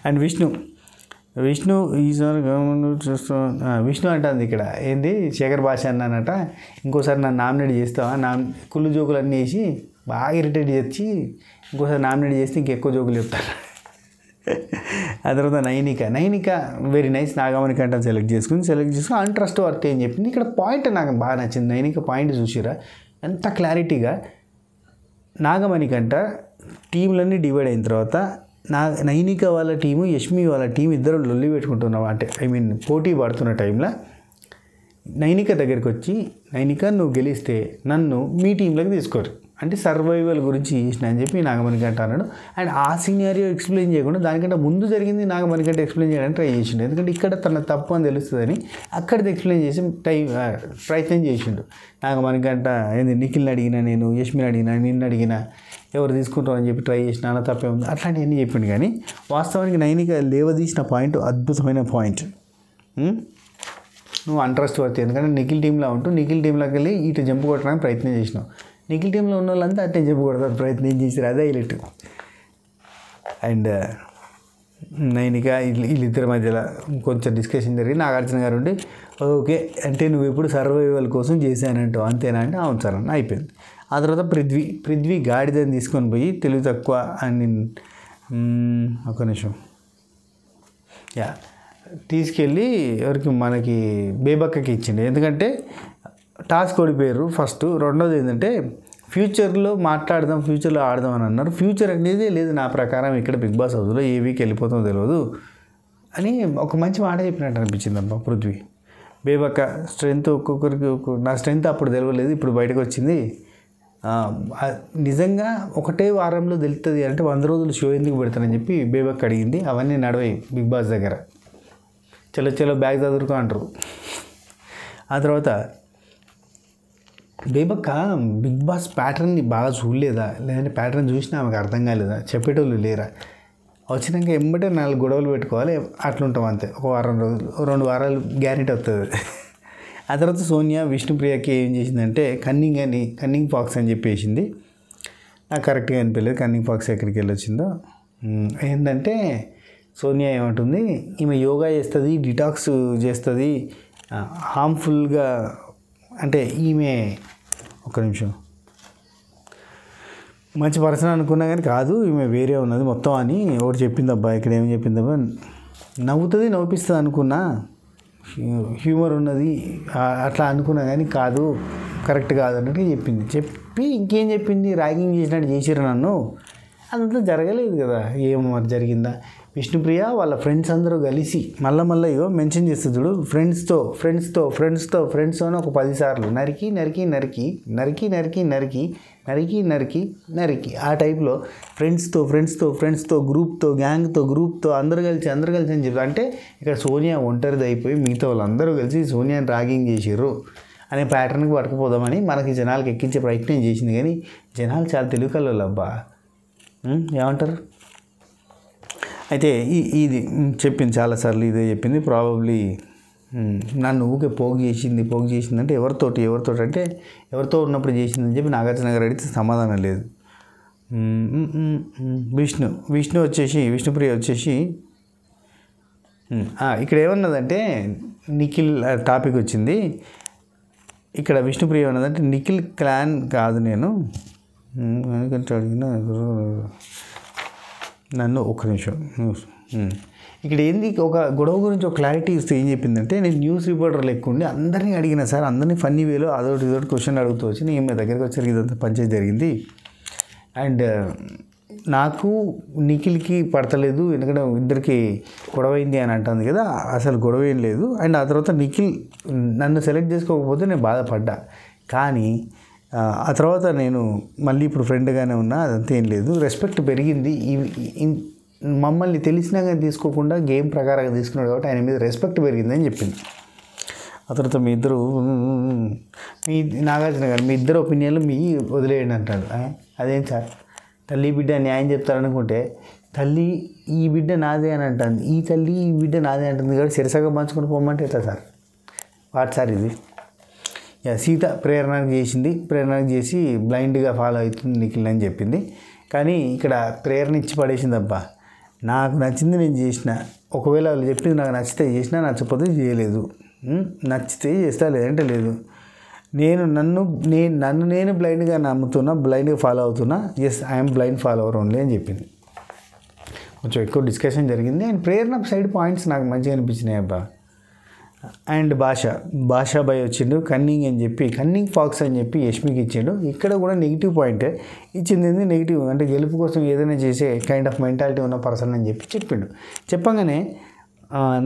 అండ్ విష్ణు ఈసారి గవర్నమెంట్ విష్ణు అంటుంది ఇక్కడ ఏంది శేఖర్ భాష అన్నానట, ఇంకోసారి నన్ను నామినేట్ చేస్తావా, కుళ్ళు జోకులు అన్నీ వేసి బాగా ఇరిటేట్ చేసి ఇంకోసారి నామినేట్ చేస్తే ఇంకెక్కువ జోకులు చెప్తాను. ఆ తర్వాత నైనిక వెరీ నైస్, నాగమణి కంట సెలెక్ట్ చేసుకుని అన్ట్రస్ట్ వర్త్ అని చెప్పింది. ఇక్కడ పాయింట్ నాకు బాగా నచ్చింది. నైనిక పాయింట్ చూసిరా ఎంత క్లారిటీగా. నాగమణి కంట టీంలన్నీ డివైడ్ అయిన తర్వాత నైనిక వాళ్ళ టీము, యష్మి వాళ్ళ టీం ఇద్దరు లొల్లి పెట్టుకుంటున్నాం, అంటే పోటీ పడుతున్న టైంలో నైనిక దగ్గరికి వచ్చి, నైనిక నువ్వు గెలిస్తే నన్ను మీ టీంలోకి తీసుకోరు, అంటే సర్వైవల్ గురించి చేసిన అని చెప్పి నాగమణికంట అన్నాడు. అండ్ ఆ సీనియరియో ఎక్స్ప్లెయిన్ చేయకుండా దానికంటే ముందు జరిగింది నాగమణికంట ఎక్స్ప్లెయిన్ చేయడానికి ట్రై చేసిండు. ఎందుకంటే ఇక్కడ తన తప్పు అని తెలుస్తుందని అక్కడిది ఎక్స్ప్లెయిన్ చేసి ప్రయత్నం చేసిండు. నాగమణికంట ఏంది నిఖిల్ని అడిగినా, నేను యష్మిని అడిగినా, నిన్ను అడిగినా, ఎవరు తీసుకుంటారు అని చెప్పి ట్రై చేసిన, అలా తప్పే ఉంది అట్లాంటివన్నీ చెప్పిండు. కానీ వాస్తవానికి నైనిక లేవదీసిన పాయింట్ అద్భుతమైన పాయింట్. నువ్వు అన్ట్రస్ట్ వర్త్, ఎందుకంటే నిఖిల్ టీంలో ఉంటూ నిఖిల్ టీంలోకి వెళ్ళి ఇటు జంప్ కొట్టడానికి ప్రయత్నం చేసినావు. నిఖిల్ టీంలో ఉన్న వాళ్ళంతా అట్టే జంప్ కొడతారు ప్రయత్నం చేశారు, అదే హైలైట్. అండ్ నైనిక వీళ్ళిద్దరి మధ్యలో కొంచెం డిస్కషన్ జరిగి నాగార్జున గారు ఉండి, ఓకే అంటే నువ్వు ఇప్పుడు సర్వైవల్ కోసం చేశానంటావు అంతేనా అంటే అవును సార్ అని అయిపోయింది. ఆ తర్వాత పృథ్వీ గాడిదని తీసుకొని పోయి తెలివి తక్కువ అని ఒక నిమిషం తీసుకెళ్ళి మనకి బేబక్కకి ఇచ్చిండు. ఎందుకంటే టాస్క్ ఓడిపోయారు ఫస్ట్. రెండోది ఏంటంటే ఫ్యూచర్లో మాట్లాడదాం, ఫ్యూచర్లో ఆడదాం అని అన్నారు. ఫ్యూచర్ అనేది లేదు నా ప్రకారం ఇక్కడ బిగ్ బాస్ హౌస్లో, ఏ వీక్ వెళ్ళిపోతామో తెలియదు అని ఒక మంచి మాట చెప్పినట్టు అనిపించింది అబ్బా పృథ్వీ. బేబక్క స్ట్రెంత్ ఒక్కొక్కరికి నా స్ట్రెంత్ అప్పుడు తెలియలేదు, ఇప్పుడు బయటకు వచ్చింది. నిజంగా ఒకటే వారంలో తెలుస్తుంది అంటే 100 రోజులు షో ఎందుకు పెడతానని చెప్పి బేబక్క అడిగింది. అవన్నీ నడవాయి బిగ్ బాస్ దగ్గర. చలో బ్యాగ్ చదువుకో అంటారు. ఆ తర్వాత బేబక్క బిగ్ బాస్ ప్యాటర్న్ని బాగా చూడలేదా, లేదంటే ప్యాటర్న్ చూసినా ఆమెకు అర్థం కాలేదా, చెప్పేటోళ్ళు లేరా, వచ్చినాక ఎంబటే 4 గొడవలు పెట్టుకోవాలి అట్లుంటాం అంతే. ఒక వారం రోజులు 2 వారాలు గ్యారెంటీ వస్తుంది. ఆ తర్వాత సోనియా విష్ణుప్రియకి ఏం చేసిందంటే కన్నింగ్ ఫాక్స్ అని చెప్పేసింది. నాకు కరెక్ట్గా అనిపించలేదు కన్నింగ్ ఫాక్స్ ఎక్కడికి వెళ్ళొచ్చిందో. ఏంటంటే సోనియా ఏమంటుంది, ఈమె యోగా చేస్తుంది, డిటాక్స్ చేస్తుంది, హార్మ్ఫుల్గా అంటే ఈమె ఒక నిమిషం మంచి పర్సన్ అనుకున్నా కానీ కాదు, ఈమె వేరే ఉన్నది మొత్తం అని ఒకటి చెప్పింది. అబ్బా ఇక్కడ ఏమి చెప్పిందబ్బా, నవ్వుతుంది నవ్విస్తుంది అనుకున్నా, హ్యూమర్ ఉన్నది అట్లా అనుకున్నా కానీ కాదు, కరెక్ట్ కాదు అన్నట్టు చెప్పి ఇంకేం చెప్పింది, ర్యాగింగ్ చేసినట్టు చేసిరు నన్ను, అదంతా జరగలేదు కదా. ఏమో మరి జరిగిందా. విష్ణుప్రియ వాళ్ళ ఫ్రెండ్స్ అందరూ కలిసి మళ్ళీ ఇగో మెన్షన్ చేస్తుంది చూడు, ఫ్రెండ్స్తో అని ఒక 10 సార్లు నరికి ఆ టైప్లో ఫ్రెండ్స్తో గ్రూప్తో అందరూ కలిసి అని చెప్తారు. అంటే ఇక్కడ సోనియా ఒంటరిది అయిపోయి మిగతా వాళ్ళందరూ కలిసి సోనియాని ర్యాగింగ్ చేసిర్రు అనే ప్యాటర్న్కి పట్టుకుపోదామని మనకి జనాలకు ఎక్కించే ప్రయత్నం చేసింది. కానీ జనాలు చాలా తెలివి కల్లోళ్ళు అబ్బా, ఏమంటారు. అయితే ఇది చెప్పింది చాలాసార్లు, ఇదే చెప్పింది. ప్రాబబ్లీ నన్ను ఊకే పోగు చేసింది అంటే ఎవరితోటి అంటే ఎవరితో ఉన్నప్పుడు చేసిందని చెప్పి నాగార్జున గారు అడిగితే సమాధానం లేదు. విష్ణుప్రియ వచ్చేసి ఇక్కడ ఏమన్నదంటే నిఖిల్ టాపిక్ వచ్చింది. ఇక్కడ విష్ణుప్రియ ఏమన్నదంటే నిఖిల్ క్లాన్ కాదు నేను, ఎందుకంటే అడిగిన నన్ను ఒక్క నిమిషం ఇక్కడ ఏంది ఒక గొడవ గురించి ఒక క్లారిటీ ఇస్తే ఏం చెప్పిందంటే, నేను న్యూస్ రిపోర్టర్ లెక్క ఉండి అందరినీ అడిగిన సార్, అందరినీ ఫన్నీ వేలో అదొకటి ఇదొకటి క్వశ్చన్ అడుగుతూ వచ్చి నేను మీ దగ్గరికి వచ్చరికి ఇదంతా పంచాయతీ జరిగింది. అండ్ నాకు నిఖిల్కి పడతలేదు, ఎందుకంటే ఇద్దరికి గొడవ అయింది అని అంటుంది కదా, అసలు గొడవ ఏం లేదు. అండ్ ఆ తర్వాత నిఖిల్ నన్ను సెలెక్ట్ చేసుకోకపోతే నేను బాధపడ్డా, కానీ ఆ తర్వాత నేను మళ్ళీ ఇప్పుడు ఫ్రెండ్గానే ఉన్నా, అదంతా ఏం లేదు, రెస్పెక్ట్ పెరిగింది. మమ్మల్ని తెలిసినా కానీ తీసుకోకుండా గేమ్ ప్రకారంగా తీసుకున్నాడు కాబట్టి ఆయన మీద రెస్పెక్ట్ పెరిగిందని చెప్పింది. ఆ తర్వాత మీ ఇద్దరు నాగార్జున గారు మీ ఇద్దరు ఒపీనియన్లు మీ వదిలేయండి అంటాడు. అదేం సార్, తల్లి బిడ్డ న్యాయం చెప్తారనుకుంటే తల్లి ఈ బిడ్డ నాదే అని అంటుంది, ఈ తల్లి ఈ బిడ్డ నాదే అంటుంది కాబట్టి సిరసగా పంచుకొని పోమంటే ఎట్లా సార్? వాట్ సార్ ఇది? సీత ప్రేరణకు చేసింది, ప్రేరణకు చేసి బ్లైండ్గా ఫాలో అవుతుంది నిఖిల్ అని చెప్పింది. కానీ ఇక్కడ ప్రేరణ ఇచ్చి పడేసింది. అబ్బా నాకు నచ్చింది నేను చేసిన, ఒకవేళ వాళ్ళు చెప్పింది నాకు నచ్చితే చేసినా, నచ్చకపోతే చేయలేదు, నచ్చితే చేస్తా లేదంటే లేదు. నన్ను బ్లైండ్గా నమ్ముతున్నా, బ్లైండ్గా ఫాలో అవుతున్నా. Yes I'm blind follower only అని చెప్పింది. కొంచెం ఎక్కువ డిస్కషన్ జరిగింది. అండ్ ప్రేరణ సైడ్ పాయింట్స్ నాకు మంచిగా అనిపించినాయి అబ్బా. అండ్ భాషా బాయ్ వచ్చిండు, కన్నింగ్ ఫాక్స్ అని చెప్పి యష్మికి ఇచ్చిండు. ఇక్కడ కూడా నెగిటివ్ పాయింటే ఇచ్చింది. నెగిటివ్ అంటే గెలుపు కోసం ఏదైనా చేసే కైండ్ ఆఫ్ మెంటాలిటీ ఉన్న పర్సన్ అని చెప్పిండు. చెప్పగానే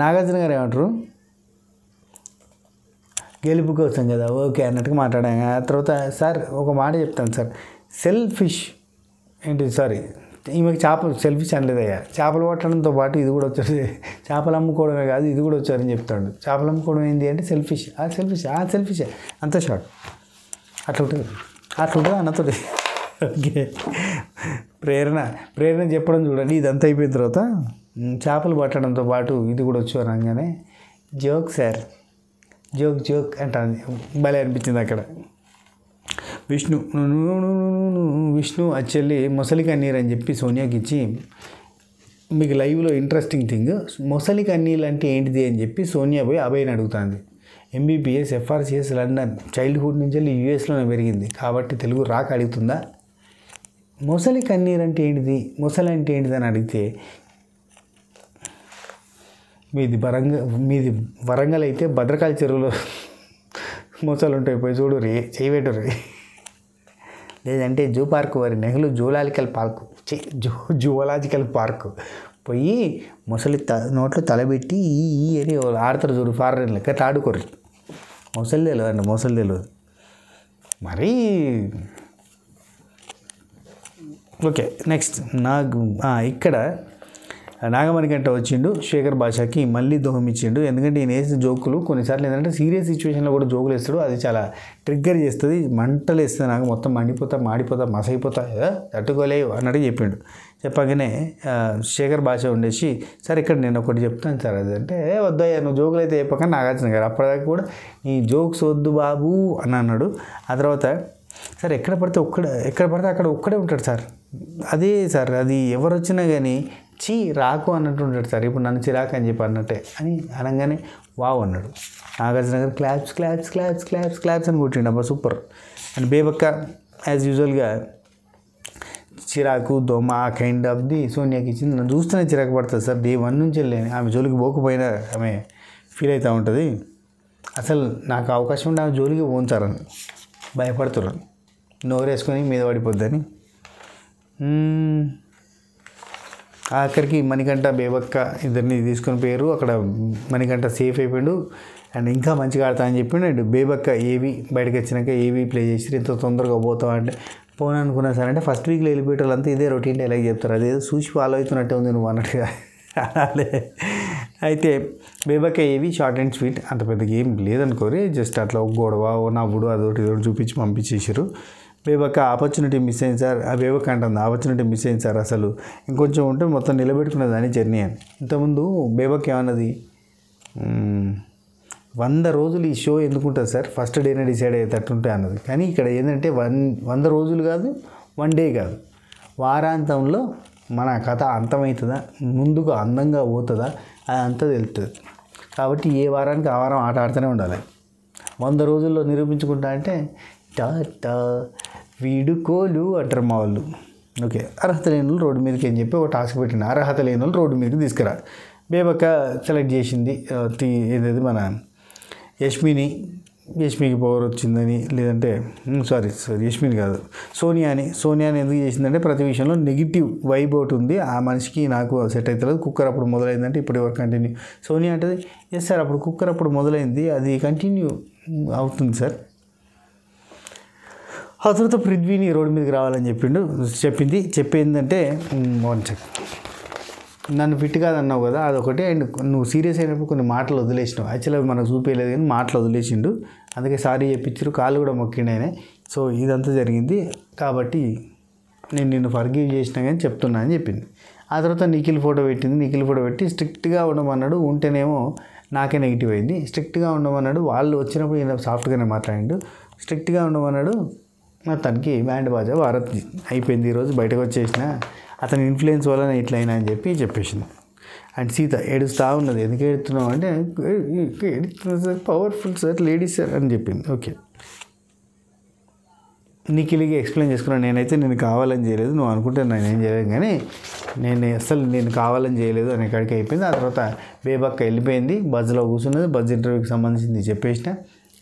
నాగార్జున గారు ఏమంటారు, గెలుపు కోసం కదా ఓకే అన్నట్టుగా మాట్లాడాను. ఆ తర్వాత సార్ ఒక మాట చెప్తాను సార్, సెల్ఫిష్ ఏంటి సారీ ఈమెకి సెల్ఫిష్ అనలేదయ్యా, చేపలు పట్టడంతో పాటు ఇది కూడా వచ్చారు, చేపలు అమ్ముకోవడమే కాదు ఇది కూడా వచ్చారని చెప్తాడు. చేపలు అమ్ముకోవడం ఏంటి అంటే సెల్ఫిష్ అంత షార్ట్ అట్లా ఉంటుంది అన్నతోటి. ఓకే ప్రేరణ చెప్పడం చూడండి. ఇదంతా అయిపోయిన తర్వాత చేపలు పట్టడంతో పాటు ఇది కూడా వచ్చారు అనగానే జోక్ సార్, జోక్ అంటాను. భలే అనిపించింది అక్కడ. విష్ణు అచ్చెల్లి మొసలి కన్నీరు అని చెప్పి సోనియాకి ఇచ్చి, మీకు లైవ్లో ఇంట్రెస్టింగ్ థింగ్, మొసలి కన్నీళ్ళు అంటే ఏంటిది అని చెప్పి సోనియా పోయి అభయ్ని అడుగుతుంది. MBBS FRCS లండన్ చైల్డ్హుడ్ నుంచి వెళ్ళి యూఎస్లోనే పెరిగింది కాబట్టి తెలుగు రాక అడుగుతుందా? మొసలి కన్నీరు అంటే ఏంటిది, మొసలి అంటే ఏంటిది అని అడిగితే, మీది వరంగల్ అయితే భద్రకాళి చెరువులో మొసలు ఉంటాయి, పోయి చూడు రే చేయబెట్టరు. లేదంటే జూ పార్క్ వారి నెహ్రూ జూలాజికల్ పార్క్ పోయి మొసలి నోట్లో తలబెట్టి ఈ అని ఆడతారు చూడు ఫారెన్ లెక్క ఆడుకోరు. మొసలి తెలియదు మరి. ఓకే నెక్స్ట్ ఇక్కడ నాగమణికంట వచ్చిండు, శేఖర్ భాషకి మళ్ళీ దోహం ఇచ్చిండు. ఎందుకంటే ఈయన వేసిన జోకులు కొన్నిసార్లు ఏంటంటే సీరియస్ సిచ్యువేషన్లో కూడా జోకులు వేస్తాడు, అది చాలా ట్రిగ్గర్ చేస్తుంది, మంటలు వేస్తుంది, నాకు మొత్తం మాడిపోతా మసైపోతా తట్టుకోలేవు అన్నట్టు చెప్పిండు. చెప్పగానే శేఖర్ భాష ఉండేసి, సార్ ఇక్కడ నేను ఒకటి చెప్తాను సార్, అదంటే వద్దయ్యా నువ్వు జోకులు అయితే చెప్పక నాగార్జున గారు అప్పటిదాకా కూడా నీ జోక్స్ వద్దు బాబు అని అన్నాడు. ఆ తర్వాత సార్ ఎక్కడ పడితే అక్కడ ఒక్కడే ఉంటాడు సార్, అదే సార్ అది ఎవరు వచ్చినా కానీ రాకు అన్నట్టు ఉంటాడు సార్, ఇప్పుడు నన్ను చిరాకు అని చెప్పి అన్నట్టే అని అనగానే వావ్ అన్నాడు. నాగార్జున గారు క్లాప్స్ అని కొట్టిండు. అబ్బా సూపర్. అండ్ బేబక్క యాజ్ యూజువల్గా చిరాకు దోమ ఆ కైండ్ ఆఫ్ ది సోనియాకి ఇచ్చింది. నన్ను చూస్తూనే చిరాకు పడుతుంది సార్, డే 1 నుంచి వెళ్ళి ఆమె జోలికి పోకపోయినా ఆమె ఫీల్ అవుతూ ఉంటుంది. అసలు నాకు అవకాశం ఉంటే ఆమె జోలికి పోంచారని భయపడుతున్నారు, నోరేసుకొని మీద పడిపోద్దని. అక్కడికి మణికంఠ బేబక్క ఇద్దరిని తీసుకొని పోయారు. అక్కడ మణికంఠ సేఫ్ అయిపోయాడు అండ్ ఇంకా మంచిగా ఆడతా అని చెప్పిండు. అండ్ బేబక్క బయటకు వచ్చినాక ప్లే చేసి ఎంతో తొందరగా పోతాం అంటే పోను అనుకున్నా సార్ అంటే ఫస్ట్ వీక్లో వెళ్ళిపోయే వాళ్ళంతా ఇదే రొటీన్ డైలాగ్ చెప్తారు, అదేదో చూసి ఫాలో అవుతున్నట్టే ఉంది నువ్వు అన్నట్టుగా. అయితే బేబక్క షార్ట్ అండ్ స్వీట్, అంత పెద్ద గేమ్ లేదనుకోరి, జస్ట్ అట్లా ఒక గొడవ నవ్వుడు అదొకటి చూపించి పంపించేసారు. బేబక్క ఆపర్చునిటీ మిస్ అయింది సార్, బేబక్క అంటుంది ఆపర్చునిటీ మిస్ అయింది సార్, అసలు ఇంకొంచెం ఉంటే మొత్తం నిలబెట్టుకునేదాన్ని జర్నీ అని. ఇంతకుముందు బేబక్క ఏమన్నది, 100 రోజులు ఈ షో ఎందుకుంటుంది సార్, ఫస్ట్ డేనే డిసైడ్ అయ్యేటట్టుంటే అన్నది. కానీ ఇక్కడ ఏంటంటే 100 రోజులు కాదు, 1 డే కాదు, వారాంతంలో మన కథ అంతమవుతుందా, ముందుకు అందంగా పోతుందా అది అంతా తెలుస్తుంది. కాబట్టి ఏ వారానికి ఆ వారం ఆట ఆడుతూనే ఉండాలి. 100 రోజుల్లో నిరూపించుకుంటా అంటే టాటా వీడుకోలు అంటారు మా వాళ్ళు. ఓకే, అర్హత లేని వాళ్ళు రోడ్డు మీదకి అని చెప్పి ఒక టాస్క్ పెట్టింది. అర్హత లేని వాళ్ళు రోడ్డు మీదకి తీసుకురా. బేబక్క సెలెక్ట్ చేసింది ఏదైతే మన యష్మికి పవర్ వచ్చిందని, లేదంటే సారీ యష్మిని కాదు, సోనియాని ఎందుకు చేసిందంటే ప్రతి విషయంలో నెగిటివ్ వైబ్ ఒకటి ఉంది. ఆ మనిషికి నాకు సెట్ అవుతలేదు. కుక్కర్ అప్పుడు మొదలైందంటే ఇప్పుడు ఎవరు కంటిన్యూ. సోనియా అంటే ఎస్ సార్ అప్పుడు కుక్కర్ అప్పుడు మొదలైంది, అది కంటిన్యూ అవుతుంది సార్. ఆ తర్వాత పృథ్వీని రోడ్డు మీదకి రావాలని చెప్పిందంటే వన్ సెక్, నన్ను ఫిట్ కాదన్నావు కదా అదొకటి, అండ్ నువ్వు సీరియస్ అయినప్పుడు కొన్ని మాటలు వదిలేసినావు. యాక్చువల్గా మనకు చూపించలేదు కానీ మాటలు వదిలేసిండు, అందుకే సారీ చెప్పించారు, కాళ్ళు కూడా మొక్కిండు ఆయన. సో ఇదంతా జరిగింది కాబట్టి నేను నిన్ను ఫర్గివ్ చేసినా కానీ చెప్తున్నా అని చెప్పింది. ఆ తర్వాత నిఖిల్ ఫోటో పెట్టి స్ట్రిక్ట్గా ఉండమన్నాడు. ఉంటేనేమో నాకే నెగిటివ్ అయింది. స్ట్రిక్ట్గా ఉండమన్నాడు. వాళ్ళు వచ్చినప్పుడు ఈయన సాఫ్ట్గానే మాట్లాడిండు. స్ట్రిక్ట్గా ఉండమన్నాడు. తనకి బ్యాండ్ బాజా భారత్ అయిపోయింది. ఈరోజు బయటకు వచ్చేసిన అతని ఇన్ఫ్లుయెన్స్ వల్ల ఇట్లయినా అని చెప్పేసింది. అండ్ సీత ఏడుస్తూ ఉన్నది. ఎందుకు ఏడుస్తున్నావు అంటే ఏడుతున్నా sir, powerful sir, ladies sir అని చెప్పింది. ఓకే, నిఖిల్కి ఎక్స్ప్లెయిన్ చేసుకున్నాను, నేనైతే నేను కావాలని చేయలేదు, నువ్వు అనుకుంటే నేనేం చేయలేదు, కానీ నేను కావాలని చేయలేదు అనే కాడికి అయిపోయింది. ఆ తర్వాత బేబక్క వెళ్ళిపోయింది, బజ్లో కూర్చున్నది. బజ్ ఇంటర్వ్యూకి సంబంధించింది చెప్పేసిన.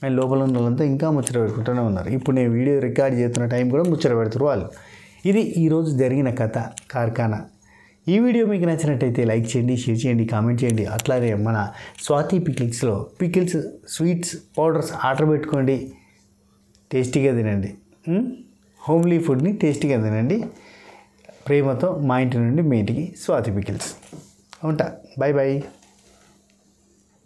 అండ్ లోపల ఉన్న వాళ్ళంతా ఇంకా ముచ్చట పెట్టుకుంటూనే ఉన్నారు. ఇప్పుడు నేను వీడియో రికార్డ్ చేస్తున్న టైం కూడా ముచ్చట పెడుతున్నారు వాళ్ళు. ఇది ఈరోజు జరిగిన కథ కార్ఖానా. ఈ వీడియో మీకు నచ్చినట్టయితే లైక్ చేయండి, షేర్ చేయండి, కామెంట్ చేయండి. అట్లానే మన స్వాతి పికిల్స్లో పికిల్స్, స్వీట్స్, పౌడర్స్ ఆర్డర్ పెట్టుకోండి. టేస్టీగా తినండి. హోమ్లీ ఫుడ్ని టేస్టీగా తినండి. ప్రేమతో మా ఇంటి నుండి మీ ఇంటికి స్వాతి పికిల్స్. ఉంటా, బాయ్ బాయ్.